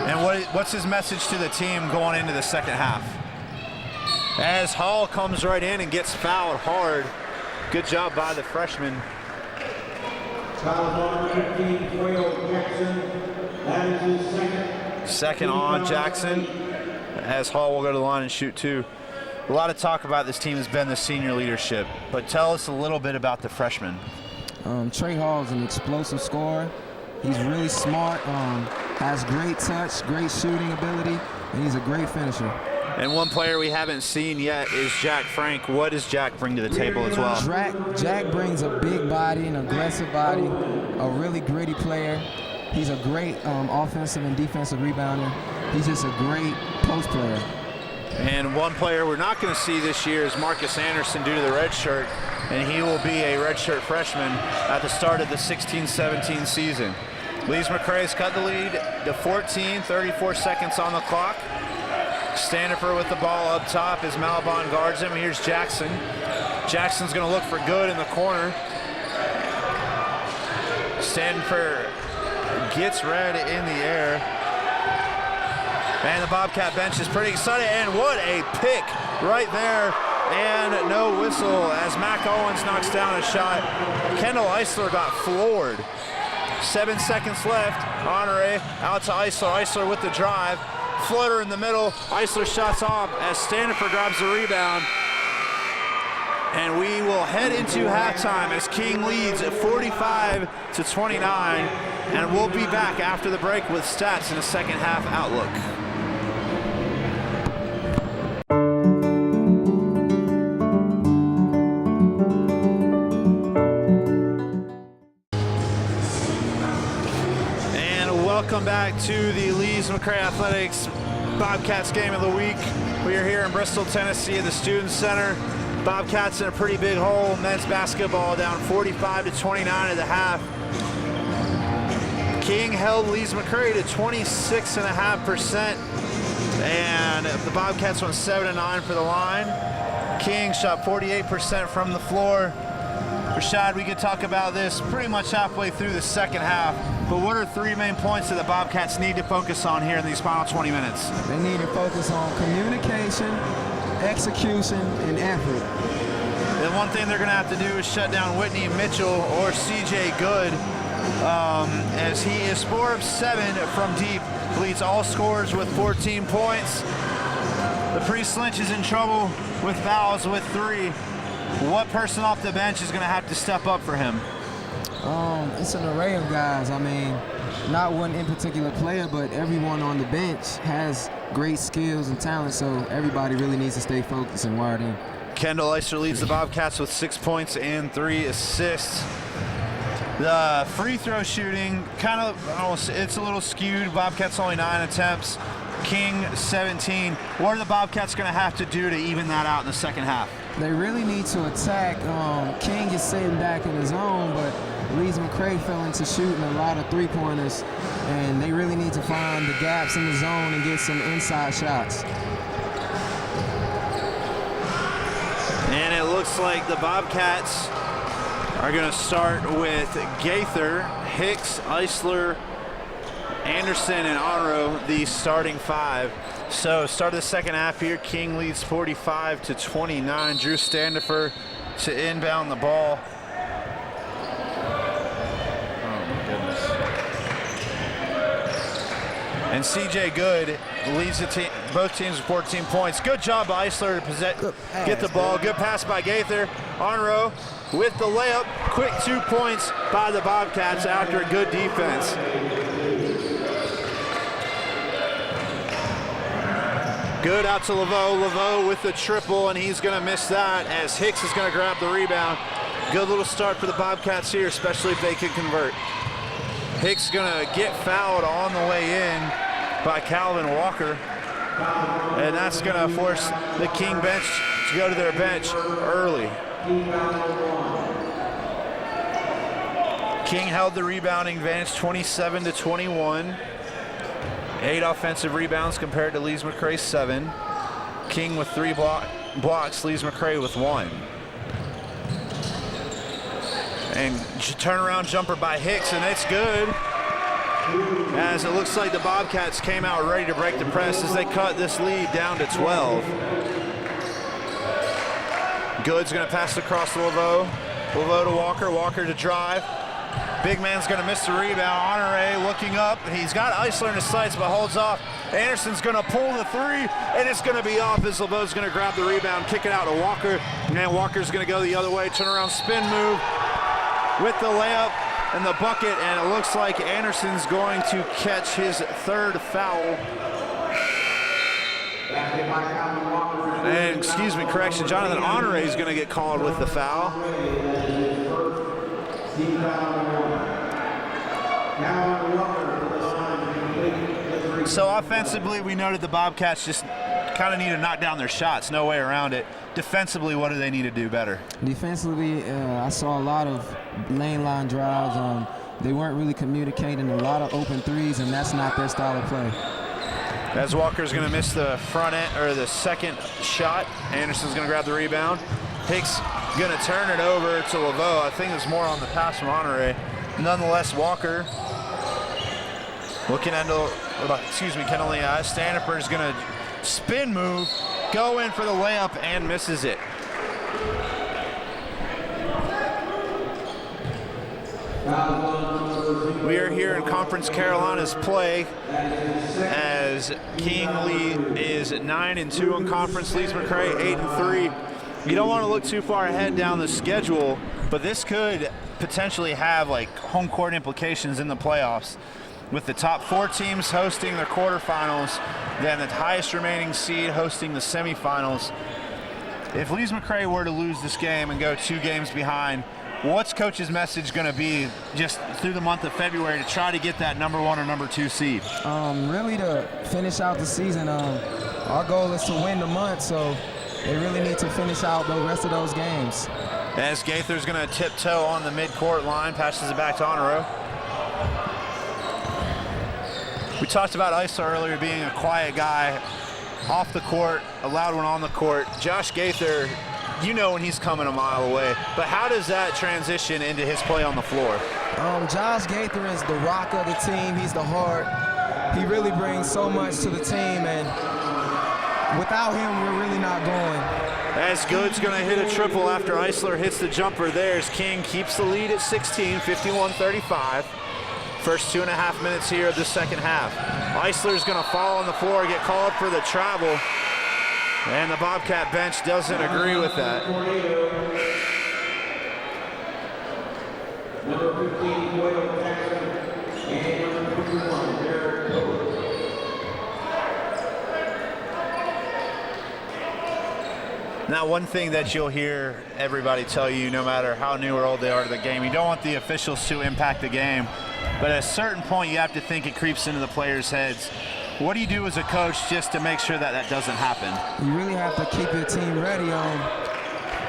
And what's his message to the team going into the second half? As Hall comes right in and gets fouled hard. Good job by the freshman. Fouls on 15-12 Jackson. That is his second. Second on Jackson, as Hall will go to the line and shoot 2. A lot of talk about this team has been the senior leadership, but tell us a little bit about the freshman. Trey Hall is an explosive scorer. He's really smart, has great touch, great shooting ability, and he's a great finisher. And one player we haven't seen yet is Jack Frank. What does Jack bring to the table as well? Jack brings a big body, an aggressive body, a really gritty player. He's a great offensive and defensive rebounder. He's just a great post player. And one player we're not going to see this year is Marcus Anderson due to the red shirt, and he will be a redshirt freshman at the start of the 16-17 season. Lees McRae's cut the lead to 14, 34 seconds on the clock. Standiford with the ball up top as Malabon guards him. Here's Jackson. Jackson's going to look for good in the corner. Standiford gets red in the air. And the Bobcat bench is pretty excited. And what a pick right there. And no whistle as Mac Owens knocks down a shot. Kendall Eisler got floored. 7 seconds left. Honore out to Eisler. Eisler with the drive. Floater in the middle. Eisler shots off as Standiford grabs the rebound. And we will head into halftime as King leads at 45-29. And we'll be back after the break with stats in the second half outlook. Welcome back to the Lees McRae Athletics Bobcats game of the week. We are here in Bristol, Tennessee at the Student Center. Bobcats in a pretty big hole. Men's basketball down 45-29 at the half. King held Lees McRae to 26.5%, and the Bobcats went 7-9 for the line. King shot 48% from the floor. Rashad, we could talk about this pretty much halfway through the second half, but what are 3 main points that the Bobcats need to focus on here in these final 20 minutes? They need to focus on communication, execution, and effort. The one thing they're going to have to do is shut down Whitney Mitchell or CJ Good, as he is 4 of 7 from deep, leads all scorers with 14 points. The Priest Lynch is in trouble with fouls with 3. What person off the bench is going to have to step up for him? It's an array of guys. I mean, not one in particular player, but everyone on the bench has great skills and talent, so everybody really needs to stay focused and wired in. Kendall Eisler leads the Bobcats with 6 points and 3 assists. The free throw shooting, it's a little skewed. Bobcats only 9 attempts. King 17. What are the Bobcats going to have to do to even that out in the second half? They really need to attack. King is sitting back in his zone, but Lees McRae fell into shooting a lot of three-pointers, and they really need to find the gaps in the zone and get some inside shots. And it looks like the Bobcats are going to start with Gaither, Hicks, Eisler, Anderson, and Onro, the starting 5. So start of the second half here, King leads 45-29. Drew Standiford to inbound the ball. Oh my goodness. And CJ Good leads the team, both teams with 14 points. Good job by Eisler to get the ball. Good pass by Gaither. Onro with the layup. Quick 2 points by the Bobcats after a good defense. Good out to Laveau. Laveau with the triple, and he's going to miss that as Hicks is going to grab the rebound. Good little start for the Bobcats here, especially if they can convert. Hicks gonna get fouled on the way in by Calvin Walker. And that's gonna force the King bench to go to their bench early. King held the rebounding advantage 27-21. 8 offensive rebounds compared to Lee's McRae 7. King with 3 blocks, Lee's McRae with 1. And turnaround jumper by Hicks, and it's good. As it looks like the Bobcats came out ready to break the press as they cut this lead down to 12. Good's gonna pass it across to Laveau. Laveau to Walker, Walker to drive. Big man's gonna miss the rebound. Honore looking up. He's got Eisler in his sights, but holds off. Anderson's gonna pull the 3, and it's gonna be off as Laveau's gonna grab the rebound, kick it out to Walker. And then Walker's gonna go the other way, turn around, spin move with the layup and the bucket, and it looks like Anderson's going to catch his 3rd foul. And excuse me, correction, Jonathan Honore is going to get called with the foul. So offensively, we noted the Bobcats just kind of need to knock down their shots, no way around it. Defensively, what do they need to do better? Defensively, I saw a lot of lane line drives. They weren't really communicating, a lot of open threes, and that's not their style of play. As Walker's going to miss the front end, or the second shot, Anderson's going to grab the rebound. Hicks going to turn it over to Laveau. I think it's more on the pass from Honore. Nonetheless, Walker looking into, Kendall Leah. Staniper's going to spin move, go in for the layup, and misses it. We are here in Conference Carolina's play as King Lee is 9-2 in conference. Lee's McRae 8-3. You don't want to look too far ahead down the schedule, but this could potentially have like home court implications in the playoffs, with the top 4 teams hosting their quarterfinals, then the highest remaining seed hosting the semifinals. If Lee's McRae were to lose this game and go 2 games behind, what's coach's message going to be just through the month of February to try to get that number 1 or number 2 seed? Really to finish out the season. Our goal is to win the month, so they really need to finish out the rest of those games. As Gaither's going to tiptoe on the midcourt line, passes it back to Honoro. We talked about Eisler earlier being a quiet guy off the court, a loud one on the court. Josh Gaither, you know when he's coming a mile away, but how does that transition into his play on the floor? Josh Gaither is the rock of the team. He's the heart. He really brings so much to the team, and without him, we're really not going. As Good's going to hit a triple after Eisler hits the jumper. There's King, keeps the lead at 16, 51-35. First 2.5 minutes here of the second half. Eisler's going to fall on the floor, get called for the travel, and the Bobcat bench doesn't agree with that. Number 15, Boyle Jackson, and number 51, Derek Lowe. Now, one thing that you'll hear everybody tell you, no matter how new or old they are to the game, you don't want the officials to impact the game, but at a certain point you have to think it creeps into the players' heads. What do you do as a coach just to make sure that that doesn't happen? You really have to keep your team ready.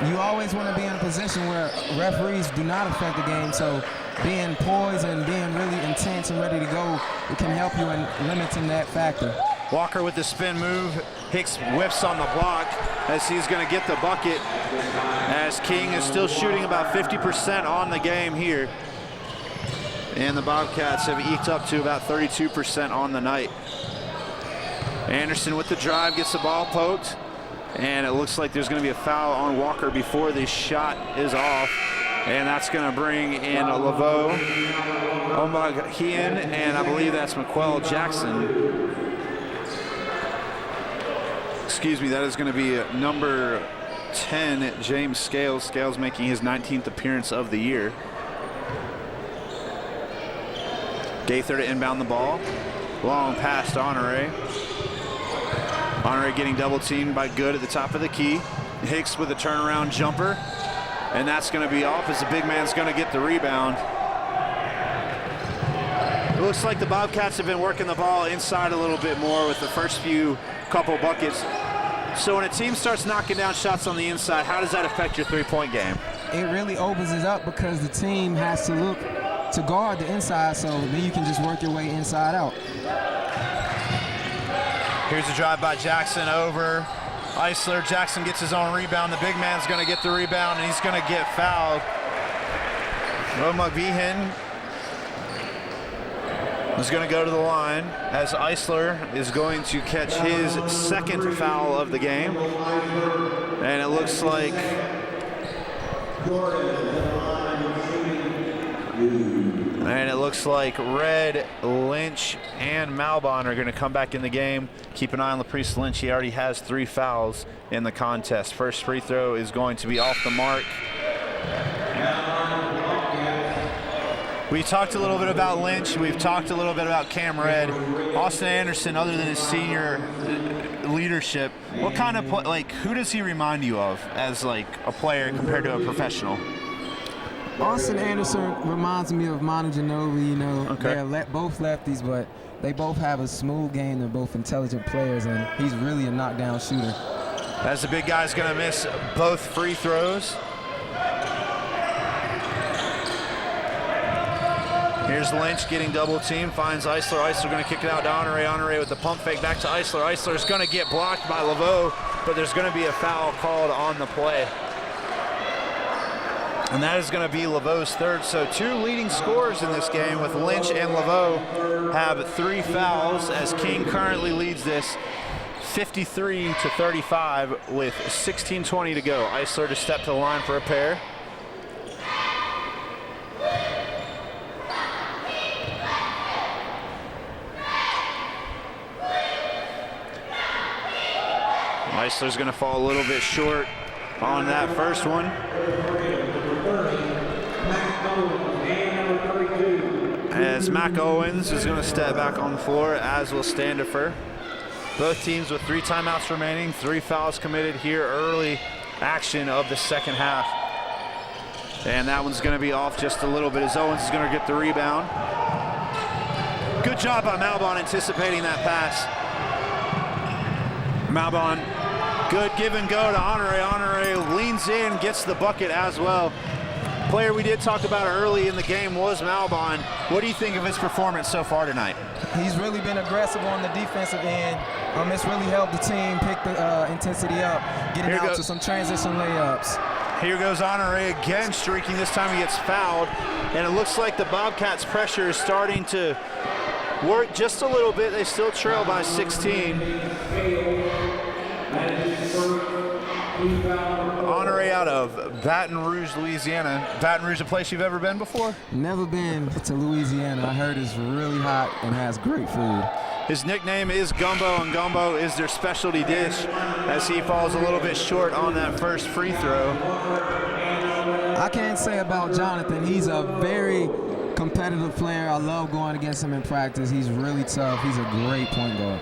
You always want to be in a position where referees do not affect the game, so being poised and being really intense and ready to go, it can help you in limiting that factor. Walker with the spin move. Hicks whiffs on the block as he's going to get the bucket, as King is still shooting about 50% on the game here. And the Bobcats have eked up to about 32% on the night. Anderson with the drive, gets the ball poked, and it looks like there's going to be a foul on Walker before the shot is off. And that's going to bring in Laveau, Omahian, and I believe that's McQuell Jackson. Excuse me, that is going to be number 10, James Scales. Scales making his 19th appearance of the year. Gaither to inbound the ball. Long pass to Honore. Honore getting double teamed by Good at the top of the key. Hicks with a turnaround jumper. and that's going to be off as the big man's going to get the rebound. It looks like the Bobcats have been working the ball inside a little bit more with the first few couple buckets. So when a team starts knocking down shots on the inside, how does that affect your three-point game? It really opens it up because the team has to look to guard the inside, so then you can just work your way inside out. Here's a drive by Jackson over Eisler. Jackson gets his own rebound. The big man's going to get the rebound, and he's going to get fouled. Will McVehan is going to go to the line as Eisler is going to catch his second foul of the game. And it looks like Red, Lynch, and Malbon are going to come back in the game. Keep an eye on LaPriest Lynch. He already has 3 fouls in the contest. First free throw is going to be off the mark. We talked a little bit about Lynch. We've talked a little bit about Cam Red. Austin Anderson, other than his senior leadership, what kind of who does he remind you of as like a player compared to a professional? Austin Anderson reminds me of Manu Ginobili. You know, Okay. they're both lefties, but they both have a smooth game. They're both intelligent players, and he's really a knockdown shooter. As the big guy's going to miss both free throws. Here's Lynch getting double teamed, finds Eisler. Eisler going to kick it out to Honore. Honore with the pump fake back to Eisler. Eisler's going to get blocked by Laveau, but there's going to be a foul called on the play. And that is going to be Laveau's third. So 2 leading scorers in this game with Lynch and Laveau have 3 fouls as King currently leads this 53-35 with 16:20 to go. Eisler to step to the line for a pair. Eisler's going to fall a little bit short on that first one. As Mac Owens is going to step back on the floor, as will Standifer. Both teams with 3 timeouts remaining, 3 fouls committed here early action of the second half. And that one's going to be off just a little bit as Owens is going to get the rebound. Good job by Malbon anticipating that pass. Malbon, good give and go to Honore. Honore leans in, gets the bucket as well. Player we did talk about early in the game was Malbon. What do you think of his performance so far tonight? He's really been aggressive on the defensive end. It's really helped the team pick the intensity up, getting out to some transition layups. Here goes Honore again, streaking. This time he gets fouled. And it looks like the Bobcats' pressure is starting to work just a little bit. They still trail by 16. Honore out of Baton Rouge, Louisiana. Baton Rouge, a place you've ever been before? Never been to Louisiana. I heard it's really hot and has great food. His nickname is Gumbo, and Gumbo is their specialty dish as he falls a little bit short on that first free throw. I can't say about Jonathan. He's a very competitive player. I love going against him in practice. He's really tough. He's a great point guard.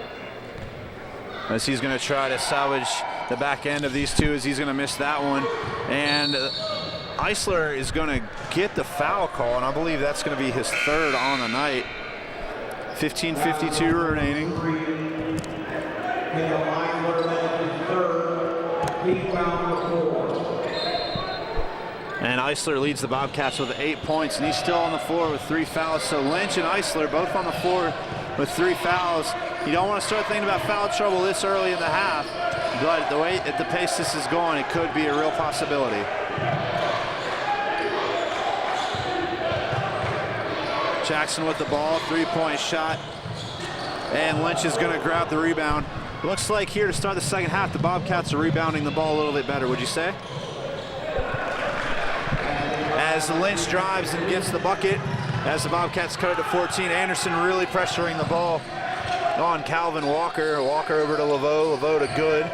As he's going to try to salvage the back end of these two as he's going to miss that one. And Eisler is going to get the foul call, and I believe that's going to be his third on the night. 15:52 remaining. And Eisler leads the Bobcats with 8 points, and he's still on the floor with 3 fouls. So Lynch and Eisler both on the floor with 3 fouls. You don't want to start thinking about foul trouble this early in the half, but the way at the pace this is going, it could be a real possibility. Jackson with the ball, 3-point shot, and Lynch is going to grab the rebound. Looks like here to start the second half, the Bobcats are rebounding the ball a little bit better, would you say? As Lynch drives and gets the bucket, as the Bobcats cut it to 14, Anderson really pressuring the ball on Calvin Walker. Walker over to Laveau, Laveau to Good.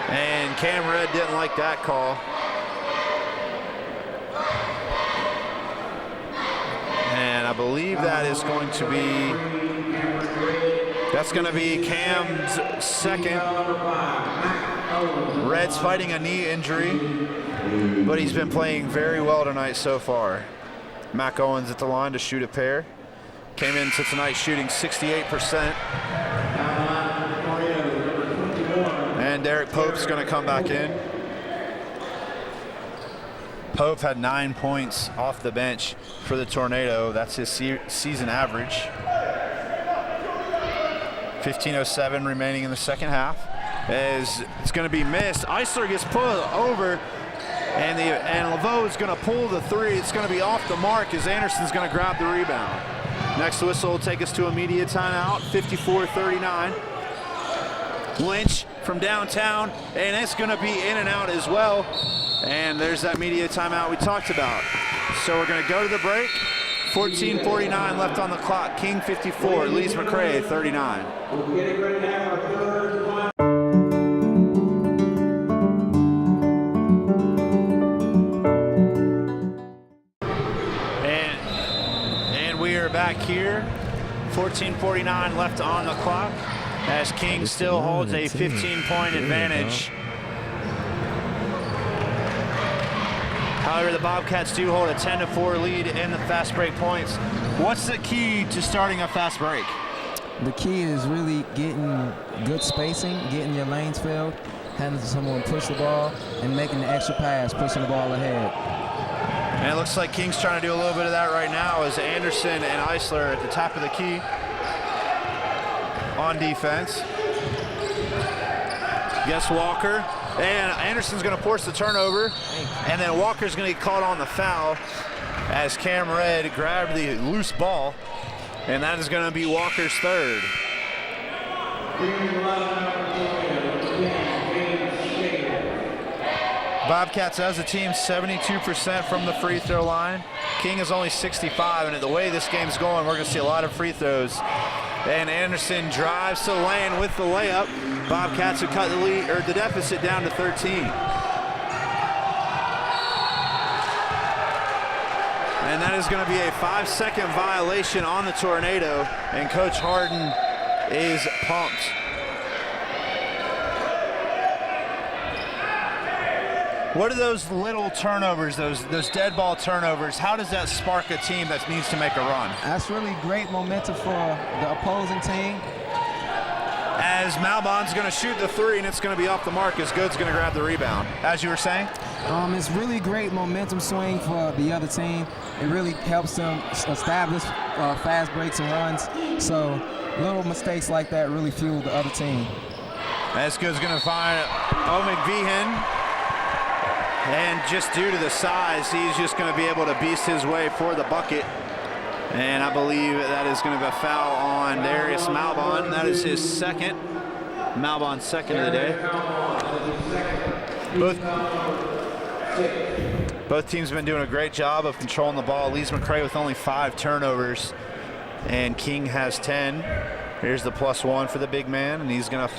And Cam Red didn't like that call. And I believe that is going to be That's going to be Cam's second. Red's fighting a knee injury, but he's been playing very well tonight so far. Mac Owens at the line to shoot a pair. Came into tonight shooting 68%. And Derek Pope's going to come back in. Pope had 9 points off the bench for the Tornado. That's his season average. 15:07 remaining in the second half. As it's going to be missed. Eisler gets pulled over, and Laveau is going to pull the three. It's going to be off the mark as Anderson's going to grab the rebound. Next whistle will take us to immediate timeout, 54-39. Lynch from downtown, and it's going to be in and out as well. And there's that media timeout we talked about. So we're going to go to the break. 14:49 left on the clock. King 54, Lee's McRae 39. We're getting ready to have our third final. And we are back here. 14:49 left on the clock as King still holds a 15-point advantage. However, the Bobcats do hold a 10-4 lead in the fast break points. What's the key to starting a fast break? The key is really getting good spacing, getting your lanes filled, having someone push the ball, and making the extra pass, pushing the ball ahead. And it looks like King's trying to do a little bit of that right now as Anderson and Eisler at the top of the key on defense. Guess Walker. And Anderson's going to force the turnover, and then Walker's going to get caught on the foul as Cam Red grabbed the loose ball, and that is going to be Walker's third. Bobcats as a team 72% from the free throw line. King is only 65, and the way this game's going, we're going to see a lot of free throws. And Anderson drives to the lane with the layup. Bobcats have cut the lead, or the deficit down to 13. And that is going to be a 5-second violation on the Tornado, and Coach Harden is pumped. What are those little turnovers, those dead ball turnovers? How does that spark a team that needs to make a run? That's really great momentum for the opposing team. As Malbon's going to shoot the three, and it's going to be off the mark as Good's going to grab the rebound. As you were saying? It's really great momentum swing for the other team. It really helps them establish fast breaks and runs. So little mistakes like that really fuel the other team. As Good's going to find McVehan. And just due to the size, he's just going to be able to beast his way for the bucket. And I believe that is going to be a foul on Darius Malbon. That is his second. Malbon's second of the day. Both teams have been doing a great job of controlling the ball. Lee's McRae with only 5 turnovers, and King has 10. Here's the +1 for the big man, and he's going to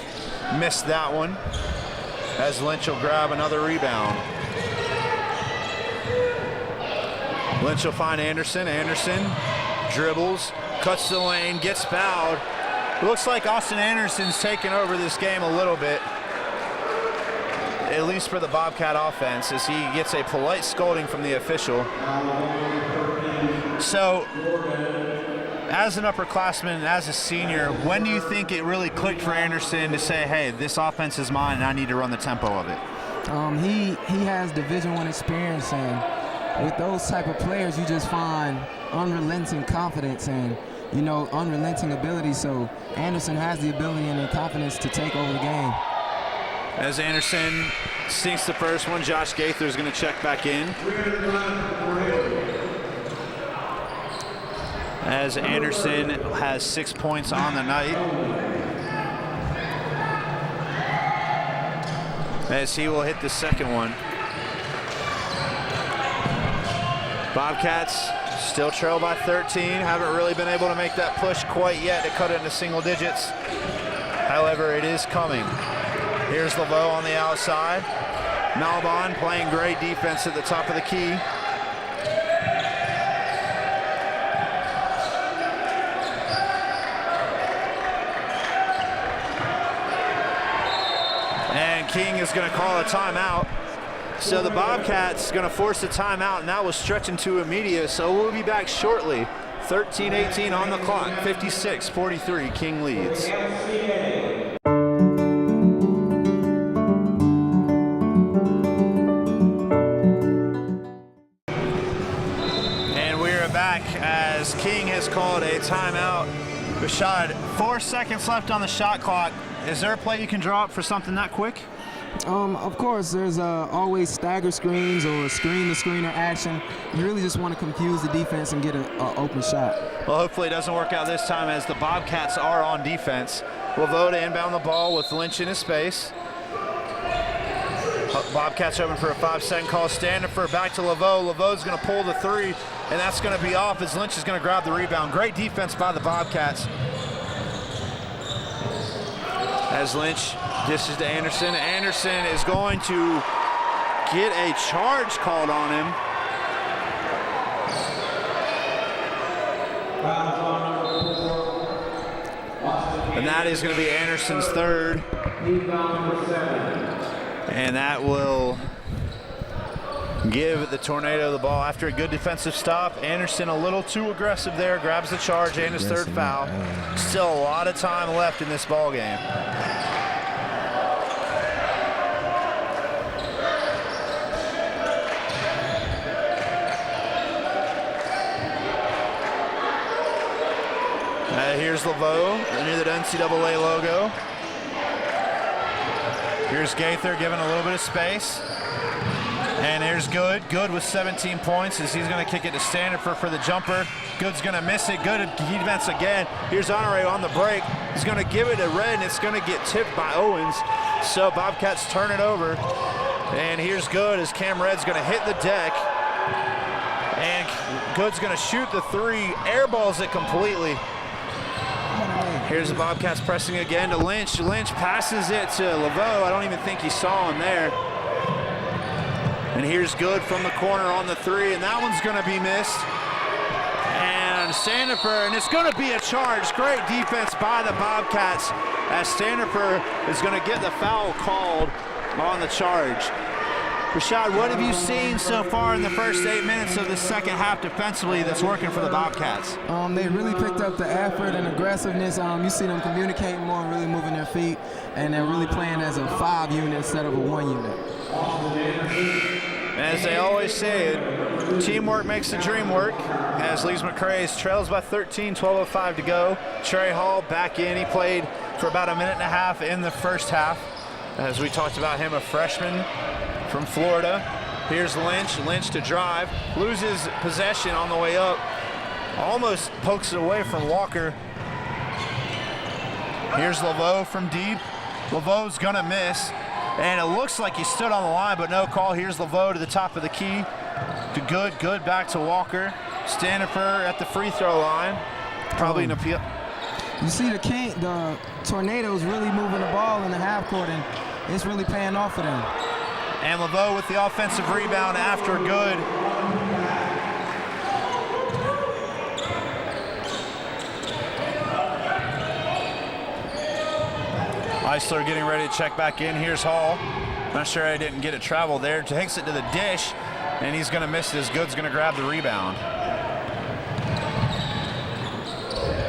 miss that one as Lynch will grab another rebound. Lynch will find Anderson. Anderson dribbles, cuts the lane, gets fouled. It looks like Austin Anderson's taken over this game a little bit, at least for the Bobcat offense, as he gets a polite scolding from the official. So, as an upperclassman, as a senior, when do you think it really clicked for Anderson to say, hey, this offense is mine and I need to run the tempo of it? He has Division I experience, and with those type of players, you just find unrelenting confidence and, unrelenting ability. So Anderson has the ability and the confidence to take over the game. As Anderson sinks the first one, Josh Gaither is going to check back in. As Anderson has 6 points on the night. As he will hit the second one. Bobcats still trail by 13. Haven't really been able to make that push quite yet to cut it into single digits. However, it is coming. Here's Laveau on the outside. Malbon playing great defense at the top of the key. And King is going to call a timeout. So the Bobcats going to force a timeout, and that will stretch into immediate. So we'll be back shortly. 13-18 on the clock. 56-43. King leads. And we are back as King has called a timeout. Rashad, 4 seconds left on the shot clock. Is there a play you can draw up for something that quick? Of course, there's always stagger screens or screen-to-screener action. You really just want to confuse the defense and get an open shot. Well, hopefully it doesn't work out this time as the Bobcats are on defense. Laveau to inbound the ball with Lynch in his space. Bobcats open for a 5-second call. Standifer back to Laveau. Laveau's going to pull the three, and that's going to be off as Lynch is going to grab the rebound. Great defense by the Bobcats. As Lynch dishes to Anderson. Anderson is going to get a charge called on him. And that is going to be Anderson's third. And that will give the Tornado the ball after a good defensive stop. Anderson a little too aggressive there, grabs the charge and his third foul. Still a lot of time left in this ball game. Here's Laveau near the NCAA logo. Here's Gaither giving a little bit of space. And here's Good. Good with 17 points as he's going to kick it to Standifer for the jumper. Good's going to miss it. Good defense again. Here's Honore on the break. He's going to give it to Red, and it's going to get tipped by Owens. So Bobcats turn it over. And here's Good as Cam Red's going to hit the deck. And Good's going to shoot the three. Airballs it completely. Here's the Bobcats pressing again to Lynch. Lynch passes it to Laveau. I don't even think he saw him there. And here's Good from the corner on the three, and that one's going to be missed. And Standifer, and it's going to be a charge. Great defense by the Bobcats as Standifer is going to get the foul called on the charge. Rashad, what have you seen so far in the first 8 minutes of the second half defensively that's working for the Bobcats? They really picked up the effort and aggressiveness. You see them communicating more and really moving their feet, and they're really playing as a 5 unit instead of a 1 unit. As they always say, teamwork makes the dream work. As Lee's McRae trails by 13, 12:05 to go. Trey Hall back in. He played for about a minute and a half in the first half. As we talked about him, a freshman from Florida. Here's Lynch. Lynch to drive. Loses possession on the way up. Almost pokes it away from Walker. Here's Laveau from deep. Laveau's gonna miss. And it looks like he stood on the line, but no call. Here's Laveau to the top of the key. To Good. Good back to Walker. Standifer at the free throw line. Probably an appeal. You see the Tornadoes really moving the ball in the half court, and it's really paying off for them. And Laveau with the offensive rebound after Good. Eisler getting ready to check back in. Here's Hall. Not sure I didn't get it travel there. Takes it to the dish, and he's going to miss it as Good's going to grab the rebound.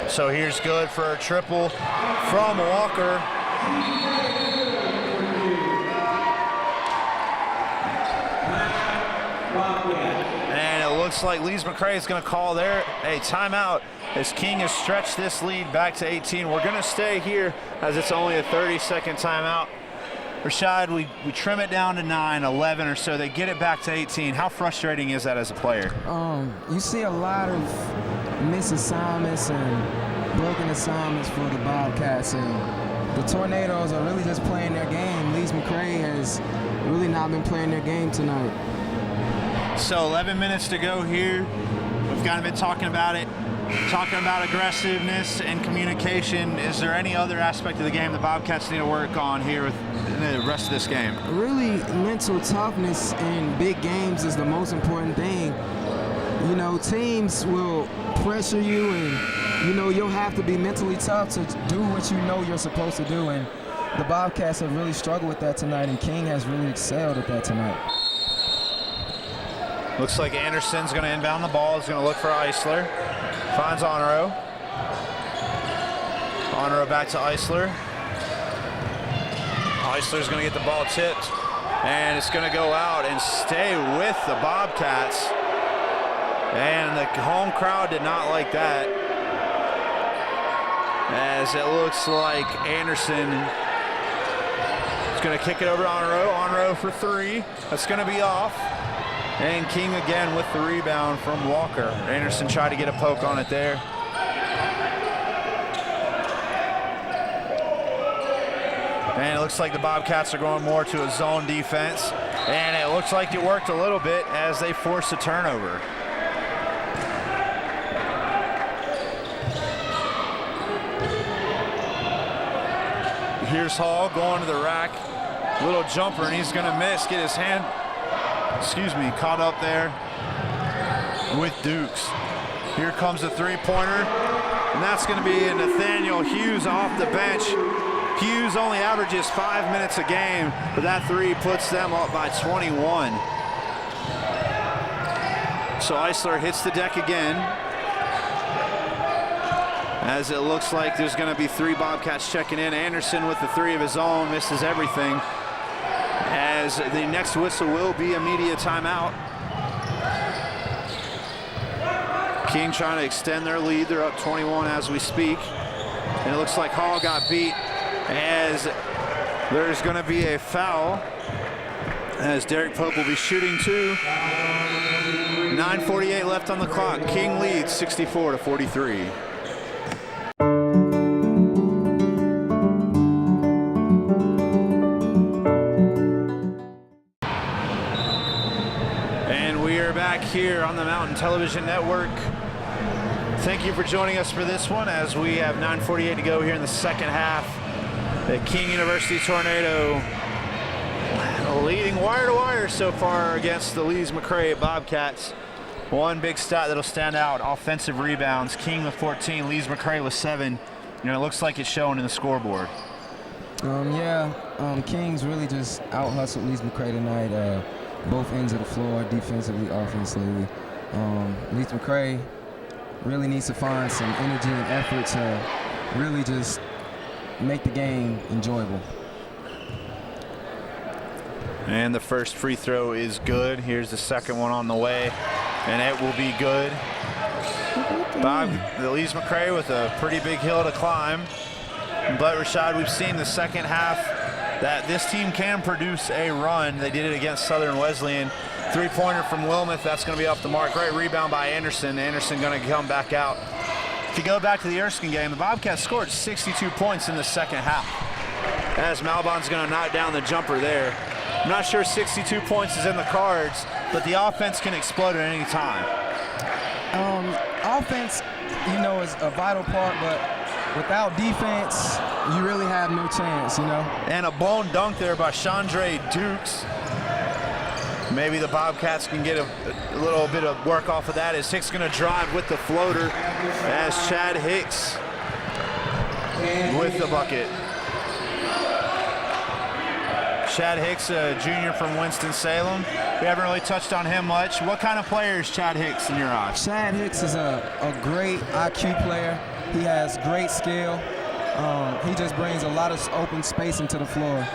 So here's Good for a triple from Walker. And it looks like Lee's McRae is going to call there a timeout as King has stretched this lead back to 18. We're going to stay here as it's only a 30-second timeout. Rashad, we trim it down to 9, 11 or so. They get it back to 18. How frustrating is that as a player? You see a lot of missed assignments and broken assignments for the Bobcats, and the Tornadoes are really just playing their game. Lee's McRae has really not been playing their game tonight. So 11 minutes to go here. We've kind of been talking about it, talking about aggressiveness and communication. Is there any other aspect of the game the Bobcats need to work on here in the rest of this game? Really, mental toughness in big games is the most important thing. You know, teams will pressure you, and you know you'll have to be mentally tough to do what you know you're supposed to do. And the Bobcats have really struggled with that tonight, and King has really excelled at that tonight. Looks like Anderson's going to inbound the ball. He's going to look for Eisler. Finds Honoro. Honoro back to Eisler. Eisler's going to get the ball tipped, and it's going to go out and stay with the Bobcats. And the home crowd did not like that, as it looks like Anderson is going to kick it over to Honoro. Honoro for three. That's going to be off. And King again with the rebound from Walker. Anderson tried to get a poke on it there. And it looks like the Bobcats are going more to a zone defense. And it looks like it worked a little bit as they forced a turnover. Here's Hall going to the rack. Little jumper, and he's going to miss. Get his hand, caught up there with Dukes. Here comes a three-pointer, and that's going to be Nathaniel Hughes off the bench. Hughes only averages 5 minutes a game, but that three puts them up by 21. So Eisler hits the deck again, as it looks like there's going to be three Bobcats checking in. Anderson with the three of his own misses everything, as the next whistle will be a media timeout. King trying to extend their lead. They're up 21 as we speak. And it looks like Hall got beat, as there's going to be a foul, as Derek Pope will be shooting two. 9:48 left on the clock. King leads 64-43. Here on the Mountain Television Network. Thank you for joining us for this one, as we have 9:48 to go here in the second half. The King University Tornado leading wire to wire so far against the Lees McRae Bobcats. One big stat that'll stand out: offensive rebounds. King with 14, Lees McRae with 7. You know, it looks like it's showing in the scoreboard. King's really just out-hustled Lees McRae tonight. Both ends of the floor, defensively, offensively. Lees McRae really needs to find some energy and effort to really just make the game enjoyable. And the first free throw is good. Here's the second one on the way, and it will be good. Lees McRae with a pretty big hill to climb. But Rashad, we've seen the second half that this team can produce a run. They did it against Southern Wesleyan. Three-pointer from Wilmoth, that's going to be off the mark. Great rebound by Anderson. Anderson going to come back out. If you go back to the Erskine game, the Bobcats scored 62 points in the second half, as Malbon's going to knock down the jumper there. I'm not sure 62 points is in the cards, but the offense can explode at any time. Offense, is a vital part, but without defense, you really have no chance, And a blown dunk there by Chandre Dukes. Maybe the Bobcats can get a little bit of work off of that, as Hicks going to drive with the floater, as Chad Hicks with the bucket. Chad Hicks, a junior from Winston-Salem. We haven't really touched on him much. What kind of player is Chad Hicks in your eyes? Chad Hicks is a great IQ player. He has great skill. He just brings a lot of open space into the floor.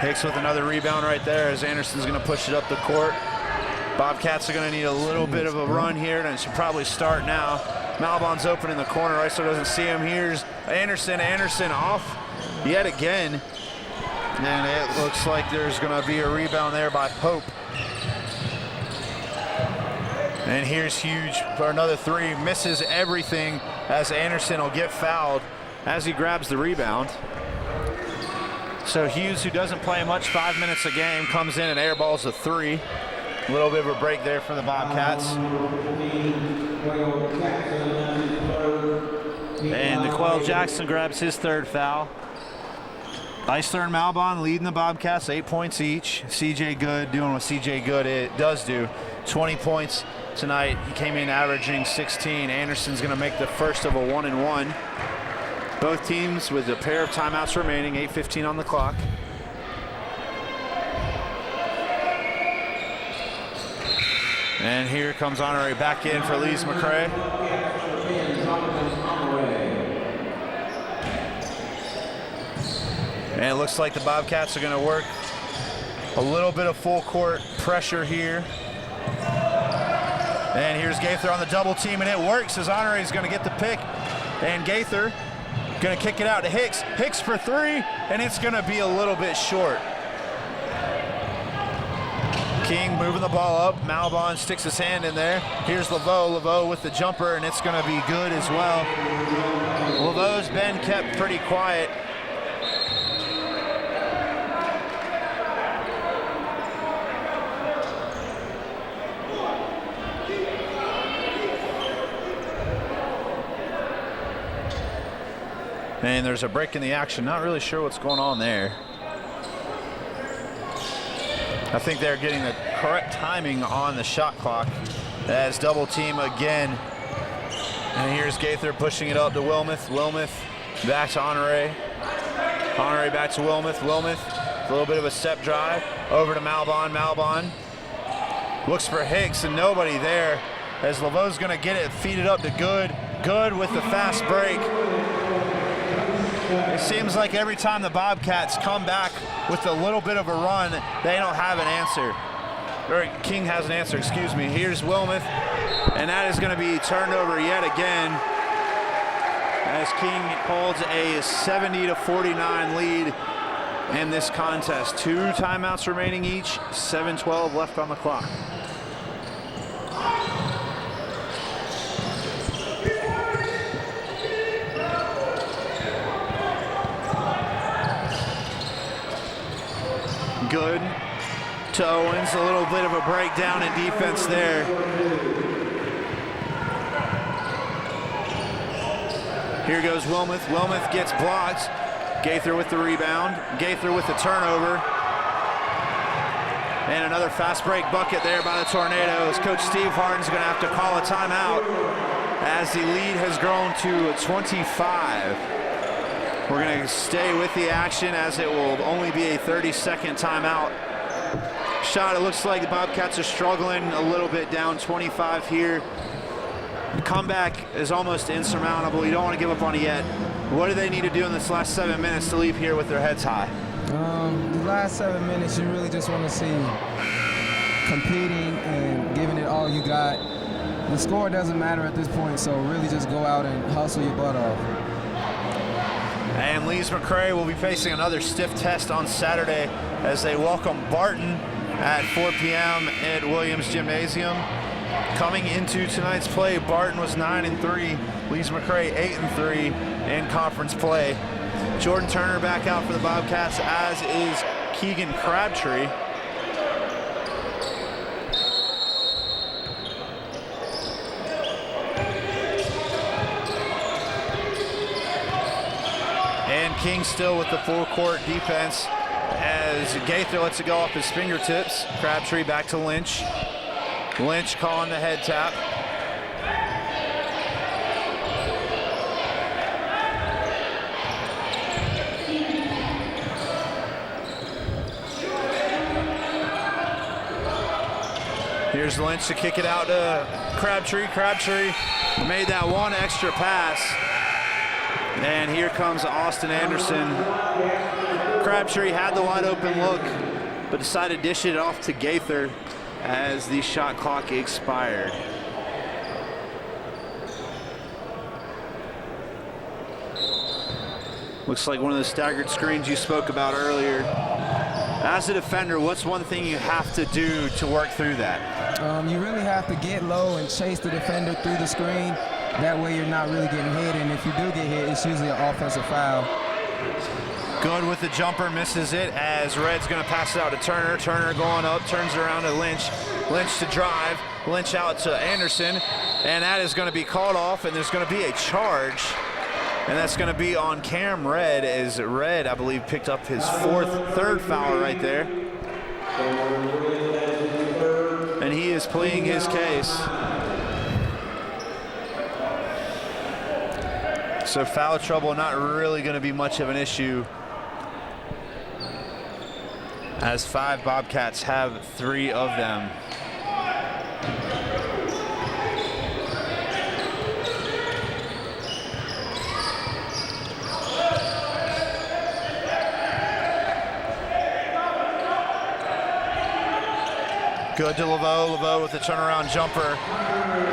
Hicks with another rebound right there, as Anderson's going to push it up the court. Bobcats are going to need a little bit of a run here, and it should probably start now. Malbon's open in the corner. Eisler doesn't see him. Here's Anderson. Anderson off yet again. And it looks like there's going to be a rebound there by Pope. And here's Hughes for another three. Misses everything, as Anderson will get fouled as he grabs the rebound. So Hughes, who doesn't play much, 5 minutes a game, comes in and airballs a three. A little bit of a break there for the Bobcats. And DeQuell Jackson grabs his third foul. Eisler and Malbon leading the Bobcats, 8 points each. CJ Good doing what CJ Good does do. 20 points tonight. He came in averaging 16. Anderson's going to make the first of a 1-and-1. Both teams with a pair of timeouts remaining, 8:15 on the clock. And here comes Honoré back in for Lise McRae. And it looks like the Bobcats are going to work a little bit of full court pressure here. And here's Gaither on the double team, and it works as Honoré is going to get the pick. And Gaither going to kick it out to Hicks. Hicks for three, and it's going to be a little bit short. King moving the ball up. Malbon sticks his hand in there. Here's Laveau. Laveau with the jumper, and it's going to be good as well. Laveau's been kept pretty quiet. And there's a break in the action. Not really sure what's going on there. I think they're getting the correct timing on the shot clock as double team again. And here's Gaither pushing it up to Wilmoth. Wilmoth back to Honoré. Honoré back to Wilmoth. Wilmoth, a little bit of a step drive. Over to Malbon. Malbon looks for Hicks and nobody there as Laveau's gonna get it, feed it up to Good. Good with the fast break. It seems like every time the Bobcats come back with a little bit of a run, they don't have an answer. Or King has an answer, excuse me. Here's Wilmoth, and that is going to be turned over yet again as King holds a 70-49 lead in this contest. 2 timeouts remaining each, 7:12 left on the clock. Good to Owens, a little bit of a breakdown in defense there. Here goes Wilmoth. Wilmoth gets blocked. Gaither with the rebound. Gaither with the turnover. And another fast break bucket there by the Tornadoes. Coach Steve Harden's going to have to call a timeout as the lead has grown to 25. We're going to stay with the action as it will only be a 30-second timeout. Shot, it looks like the Bobcats are struggling a little bit, down 25 here. The comeback is almost insurmountable. You don't want to give up on it yet. What do they need to do in this last 7 minutes to leave here with their heads high? The last 7 minutes, you really just want to see competing and giving it all you got. The score doesn't matter at this point, so really just go out and hustle your butt off. And Lise McRae will be facing another stiff test on Saturday as they welcome Barton at 4 p.m. at Williams Gymnasium. Coming into tonight's play, Barton was 9-3, Lise McRae 8-3 in conference play. Jordan Turner back out for the Bobcats, as is Keegan Crabtree. And King still with the full court defense as Gaither lets it go off his fingertips. Crabtree back to Lynch. Lynch calling the head tap. Here's Lynch to kick it out to Crabtree. Crabtree made that one extra pass. And here comes Austin Anderson. Crabtree had the wide open look, but decided to dish it off to Gaither as the shot clock expired. Looks like one of the staggered screens you spoke about earlier. As a defender, what's one thing you have to do to work through that? You really have to get low and chase the defender through the screen. That way you're not really getting hit, and if you do get hit, it's usually an offensive foul. Good with the jumper, misses it as Red's gonna pass it out to Turner. Turner going up, turns it around to Lynch. Lynch to drive, Lynch out to Anderson, and that is gonna be called off, and there's gonna be a charge. And that's gonna be on Cam Red, as Red, I believe, picked up his third foul right there. And he is pleading his case. So foul trouble not really going to be much of an issue, as 5 Bobcats have 3 of them. Good to Laveau. Laveau with the turnaround jumper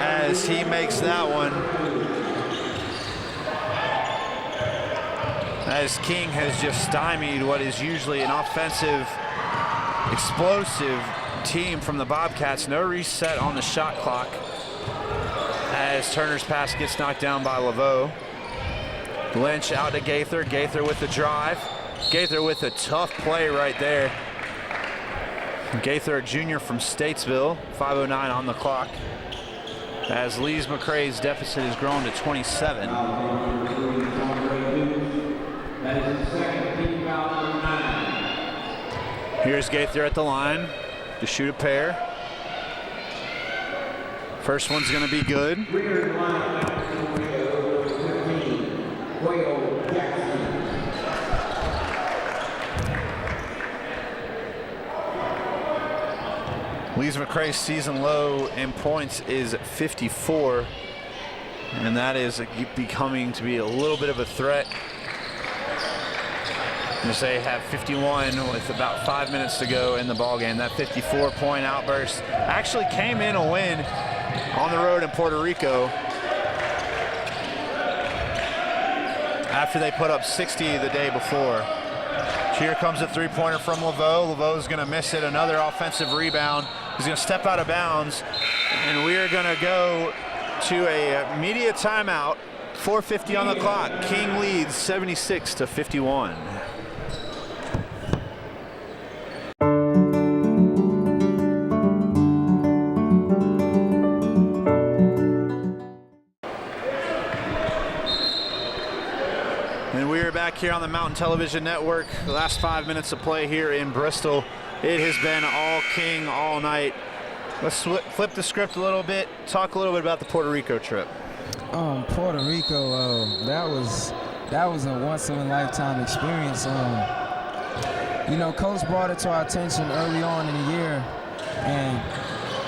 as he makes that one. As King has just stymied what is usually an offensive, explosive team from the Bobcats. No reset on the shot clock as Turner's pass gets knocked down by Laveau. Lynch out to Gaither. Gaither with the drive. Gaither with a tough play right there. Gaither, a junior from Statesville, 5:09 on the clock, as Lee's McRae's deficit has grown to 27. Here's Gaither at the line to shoot a pair. First one's going to be good. Lee's McRae's season low in points is 54, and that is becoming to be a little bit of a threat, as they have 51 with about 5 minutes to go in the ballgame. That 54-point outburst actually came in a win on the road in Puerto Rico after they put up 60 the day before. Here comes a three-pointer from Laveau. Laveau's going to miss it. Another offensive rebound. He's going to step out of bounds, and we are going to go to a media timeout. 4:50 on the clock. King leads 76-51. And we are back here on the Mountain Television Network. The last 5 minutes of play here in Bristol. It has been all King all night. Let's flip the script a little bit. Talk a little bit about the Puerto Rico trip. Puerto Rico, that was a once-in-a-lifetime experience. You know, Coach brought it to our attention early on in the year, and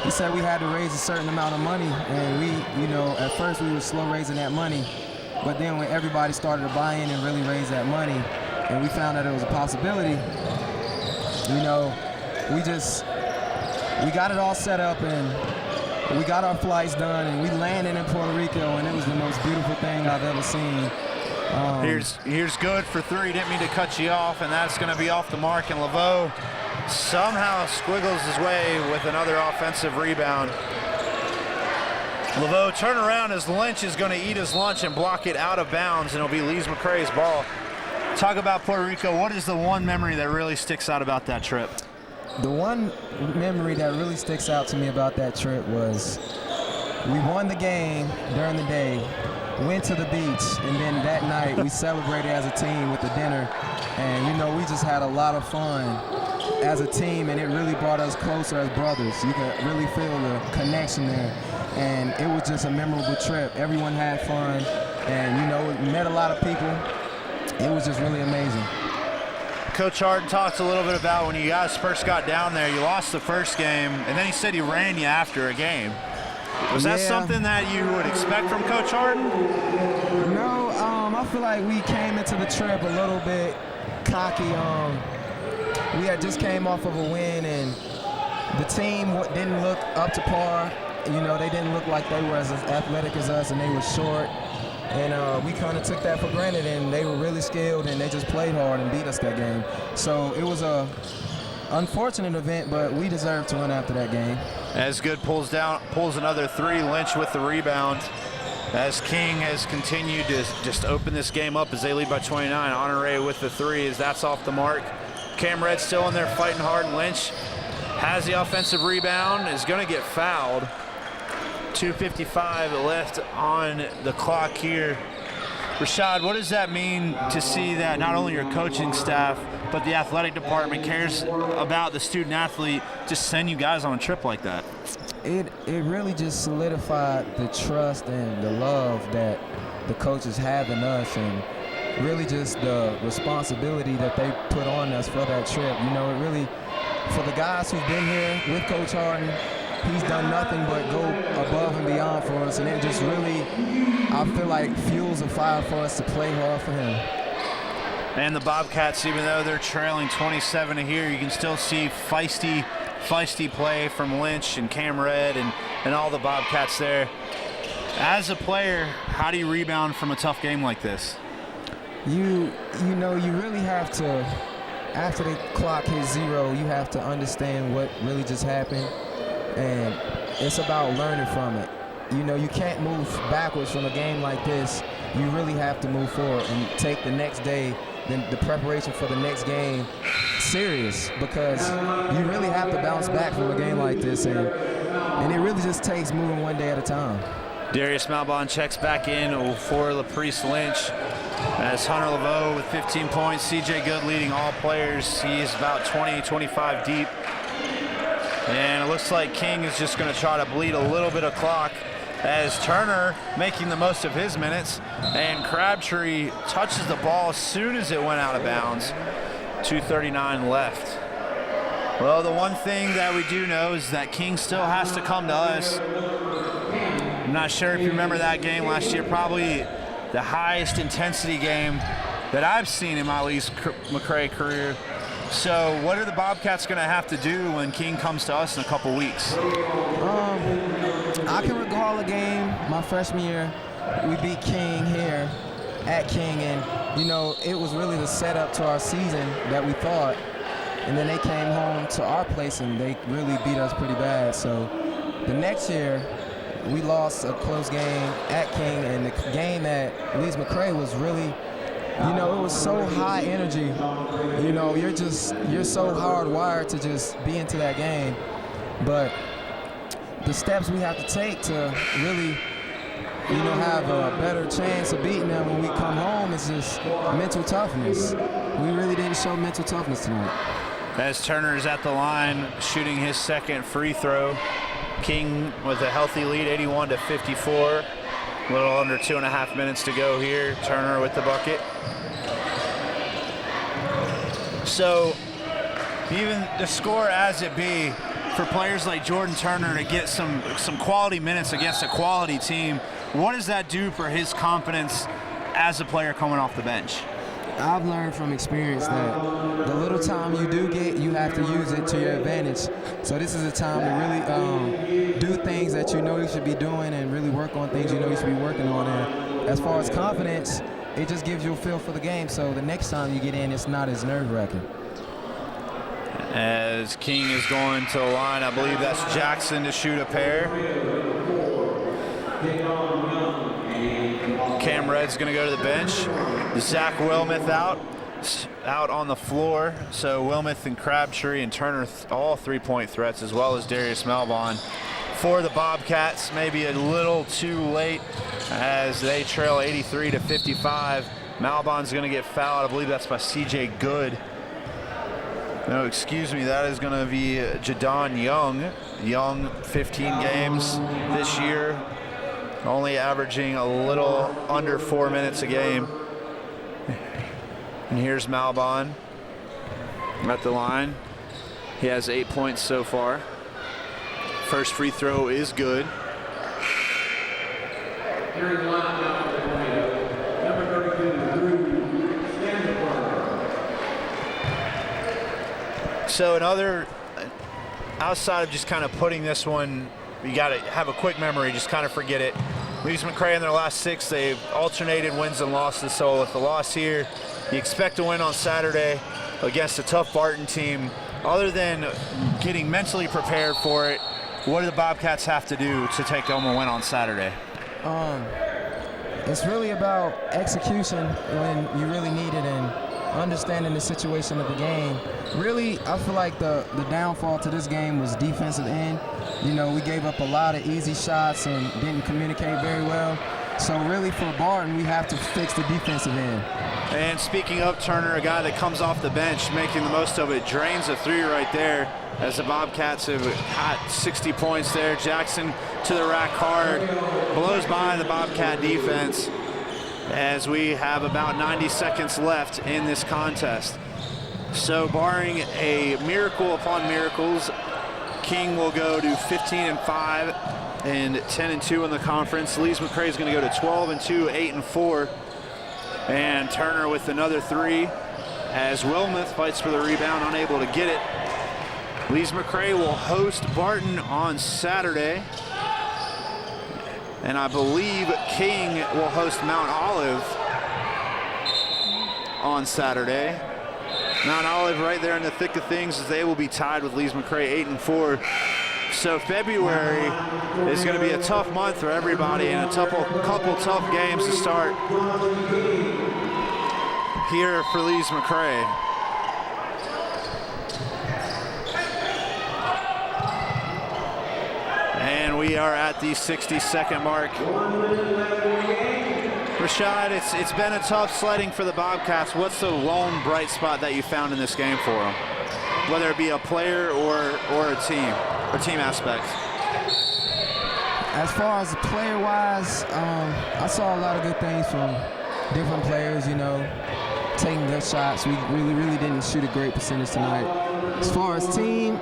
he said we had to raise a certain amount of money, and we, you know, at first we were slow raising that money, but then when everybody started to buy in and really raise that money, and we found that it was a possibility, you know, we got it all set up, and we got our flights done, and we landed in Puerto Rico, and it was the most beautiful thing I've ever seen. Here's good for 3. Didn't mean to cut you off, and that's going to be off the mark. And Laveau somehow squiggles his way with another offensive rebound. Laveau turn around as Lynch is going to eat his lunch and block it out of bounds, and it'll be Lee's McRae's ball. Talk about Puerto Rico. What is the one memory that really sticks out about that trip? The one memory that really sticks out to me about that trip was we won the game during the day, went to the beach, and then that night we celebrated as a team with the dinner. And, you know, we just had a lot of fun as a team, and it really brought us closer as brothers. You could really feel the connection there. And it was just a memorable trip. Everyone had fun, and, you know, we met a lot of people. It was just really amazing. Coach Harden talked a little bit about when you guys first got down there, you lost the first game, and then he said he ran you after a game. Was that something that you would expect from Coach Harden? No, I feel like we came into the trip a little bit cocky. We had just came off of a win, and the team didn't look up to par. You know, they didn't look like they were as athletic as us, and they were short. And we kind of took that for granted, and they were really skilled, and they just played hard and beat us that game. So it was a unfortunate event, but we deserved to win after that game. As Good pulls another 3. Lynch with the rebound. As King has continued to just open this game up as they lead by 29. Honore with the 3 as that's off the mark. Cam Red still in there fighting hard. Lynch has the offensive rebound, is going to get fouled. 2:55 left on the clock here. Rashad, what does that mean to see that not only your coaching staff, but the athletic department cares about the student athlete to send you guys on a trip like that? It really just solidified the trust and the love that the coaches have in us, and really just the responsibility that they put on us for that trip. You know, it really, for the guys who've been here with Coach Harden, he's done nothing but go above and beyond for us, and it just really, I feel like, fuels a fire for us to play hard for him. And the Bobcats, even though they're trailing 27 here, you can still see feisty play from Lynch and Cam Red and all the Bobcats there. As a player, how do you rebound from a tough game like this? You know, you really have to, after the clock hits 0, you have to understand what really just happened, and it's about learning from it. You know, you can't move backwards from a game like this. You really have to move forward and take the next day, the preparation for the next game serious, because you really have to bounce back from a game like this, and it really just takes moving one day at a time. Darius Malbon checks back in for LaPriest Lynch as Hunter Laveau with 15 points. CJ Good leading all players. He's about 20-25 deep. And it looks like King is just going to try to bleed a little bit of clock as Turner making the most of his minutes, and Crabtree touches the ball as soon as it went out of bounds. 2:39 left. Well, the one thing that we do know is that King still has to come to us. I'm not sure if you remember that game last year, probably the highest intensity game that I've seen in my Lee's McRae career. So what are the Bobcats going to have to do when King comes to us in a couple weeks? I can recall a game my freshman year. We beat King here at King, and you know, it was really the setup to our season that we thought. And then they came home to our place and they really beat us pretty bad. So the next year, we lost a close game at King, and the game at Lee's McRae was really, you know, it was so high energy. You know, you're so hardwired to just be into that game. But the steps we have to take to really, you know, have a better chance of beating them when we come home is just mental toughness. We really didn't show mental toughness tonight. As Turner is at the line shooting his second free throw. King with a healthy lead, 81-54. A little under 2.5 minutes to go here. Turner with the bucket. So even the score as it be, for players like Jordan Turner to get some quality minutes against a quality team, what does that do for his confidence as a player coming off the bench? I've learned from experience that the little time you do get, you have to use it to your advantage. So this is a time to really do things that you know you should be doing and really work on things you know you should be working on. And as far as confidence, it just gives you a feel for the game. So the next time you get in, it's not as nerve-wracking. As King is going to the line, I believe that's Jackson to shoot a pair. Cam Red's going to go to the bench. Zach Wilmoth out on the floor. So Wilmoth and Crabtree and Turner, all three-point threats, as well as Darius Malbon for the Bobcats. Maybe a little too late as they trail 83-55. Malbon's going to get fouled. I believe that's by CJ Good. No, excuse me, that is going to be Jadon Young. Young, 15 games this year, only averaging a little under 4 minutes a game. And here's Malbon at the line. He has 8 points so far. First free throw is good. Here in the line now for the play, number 32, Drew Stanford. So another, outside of just kind of putting this one, you got to have a quick memory, just kind of forget it. Lee's McRae in their last 6, they've alternated wins and losses. So with the loss here, you expect to win on Saturday against a tough Barton team. Other than getting mentally prepared for it, what do the Bobcats have to do to take home a win on Saturday? It's really about execution when you really need it and understanding the situation of the game. Really, I feel like the downfall to this game was defensive end. You know, we gave up a lot of easy shots and didn't communicate very well. So really for Barton, we have to fix the defensive end. And speaking of Turner, a guy that comes off the bench, making the most of it, drains a 3 right there as the Bobcats have got 60 points there. Jackson to the rack hard, blows by the Bobcat defense. as we have about 90 seconds left in this contest. So barring a miracle upon miracles, King will go to 15-5 and 10-2 in the conference. Lees McRae is going to go to 12-2, 8-4, and Turner with another 3 as Wilmoth fights for the rebound, unable to get it. Lees McRae will host Barton on Saturday, and I believe King will host Mount Olive on Saturday. Mount Olive right there in the thick of things, as they will be tied with Lees McRae 8-4. So February is going to be a tough month for everybody, and a couple tough games to start here for Lees McRae. And we are at the 60-second mark. Rashad, it's been a tough sledding for the Bobcats. What's the lone bright spot that you found in this game for them? Whether it be a player or a team aspect. As far as player-wise, I saw a lot of good things from different players, you know, taking good shots. We really didn't shoot a great percentage tonight. As far as team,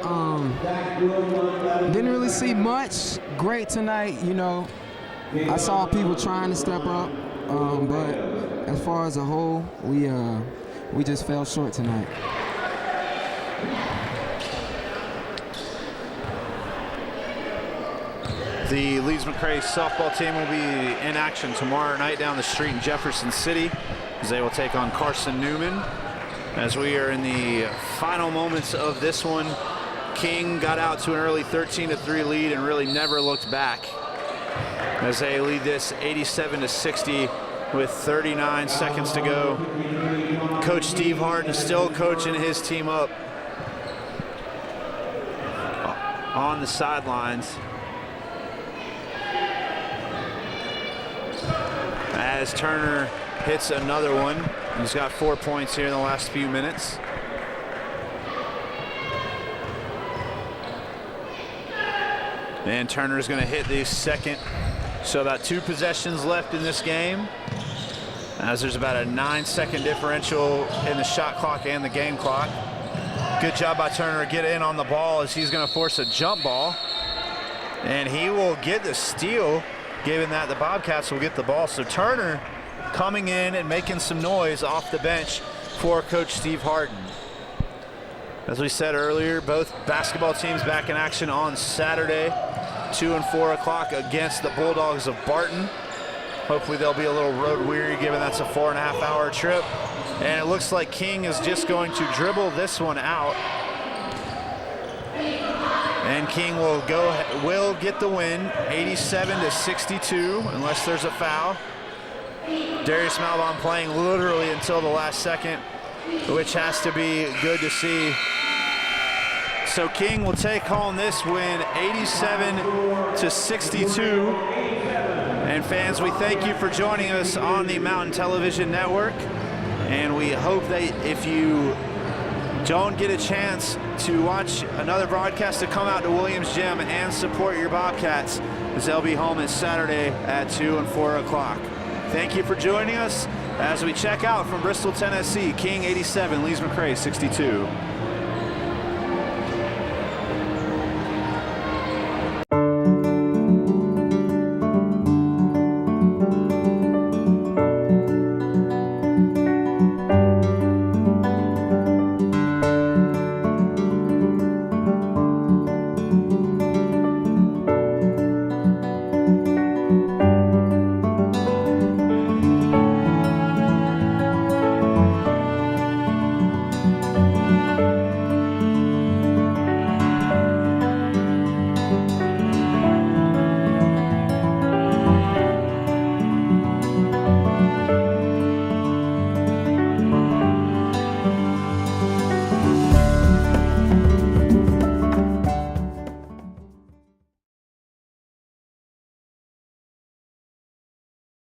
didn't really see much great tonight, you know. I saw people trying to step up, but as far as a whole, we just fell short tonight. The Lees McRae softball team will be in action tomorrow night down the street in Jefferson City, as they will take on Carson Newman. As we are in the final moments of this one, King got out to an early 13-3 lead and really never looked back, as they lead this 87-60 with 39 seconds to go. Coach Steve Harden still coaching his team up on the sidelines, as Turner hits another one. He's got 4 points here in the last few minutes. And Turner's going to hit the second. So about 2 possessions left in this game, as there's about a 9-second differential in the shot clock and the game clock. Good job by Turner to get in on the ball, as he's going to force a jump ball. And he will get the steal, given that the Bobcats will get the ball. So Turner coming in and making some noise off the bench for Coach Steve Harden. As we said earlier, both basketball teams back in action on Saturday, 2 and 4 o'clock against the Bulldogs of Barton. Hopefully they'll be a little road weary, given that's a 4.5-hour trip. And it looks like King is just going to dribble this one out. And King will get the win, 87-62, unless there's a foul. Darius Malbon playing literally until the last second, which has to be good to see. So King will take home this win, 87-62. And fans, we thank you for joining us on the Mountain Television Network. And we hope that if you don't get a chance to watch another broadcast, to come out to Williams Gym and support your Bobcats, as they'll be home on Saturday at 2 and 4 o'clock. Thank you for joining us as we check out from Bristol, Tennessee, King 87, Lees McRae 62.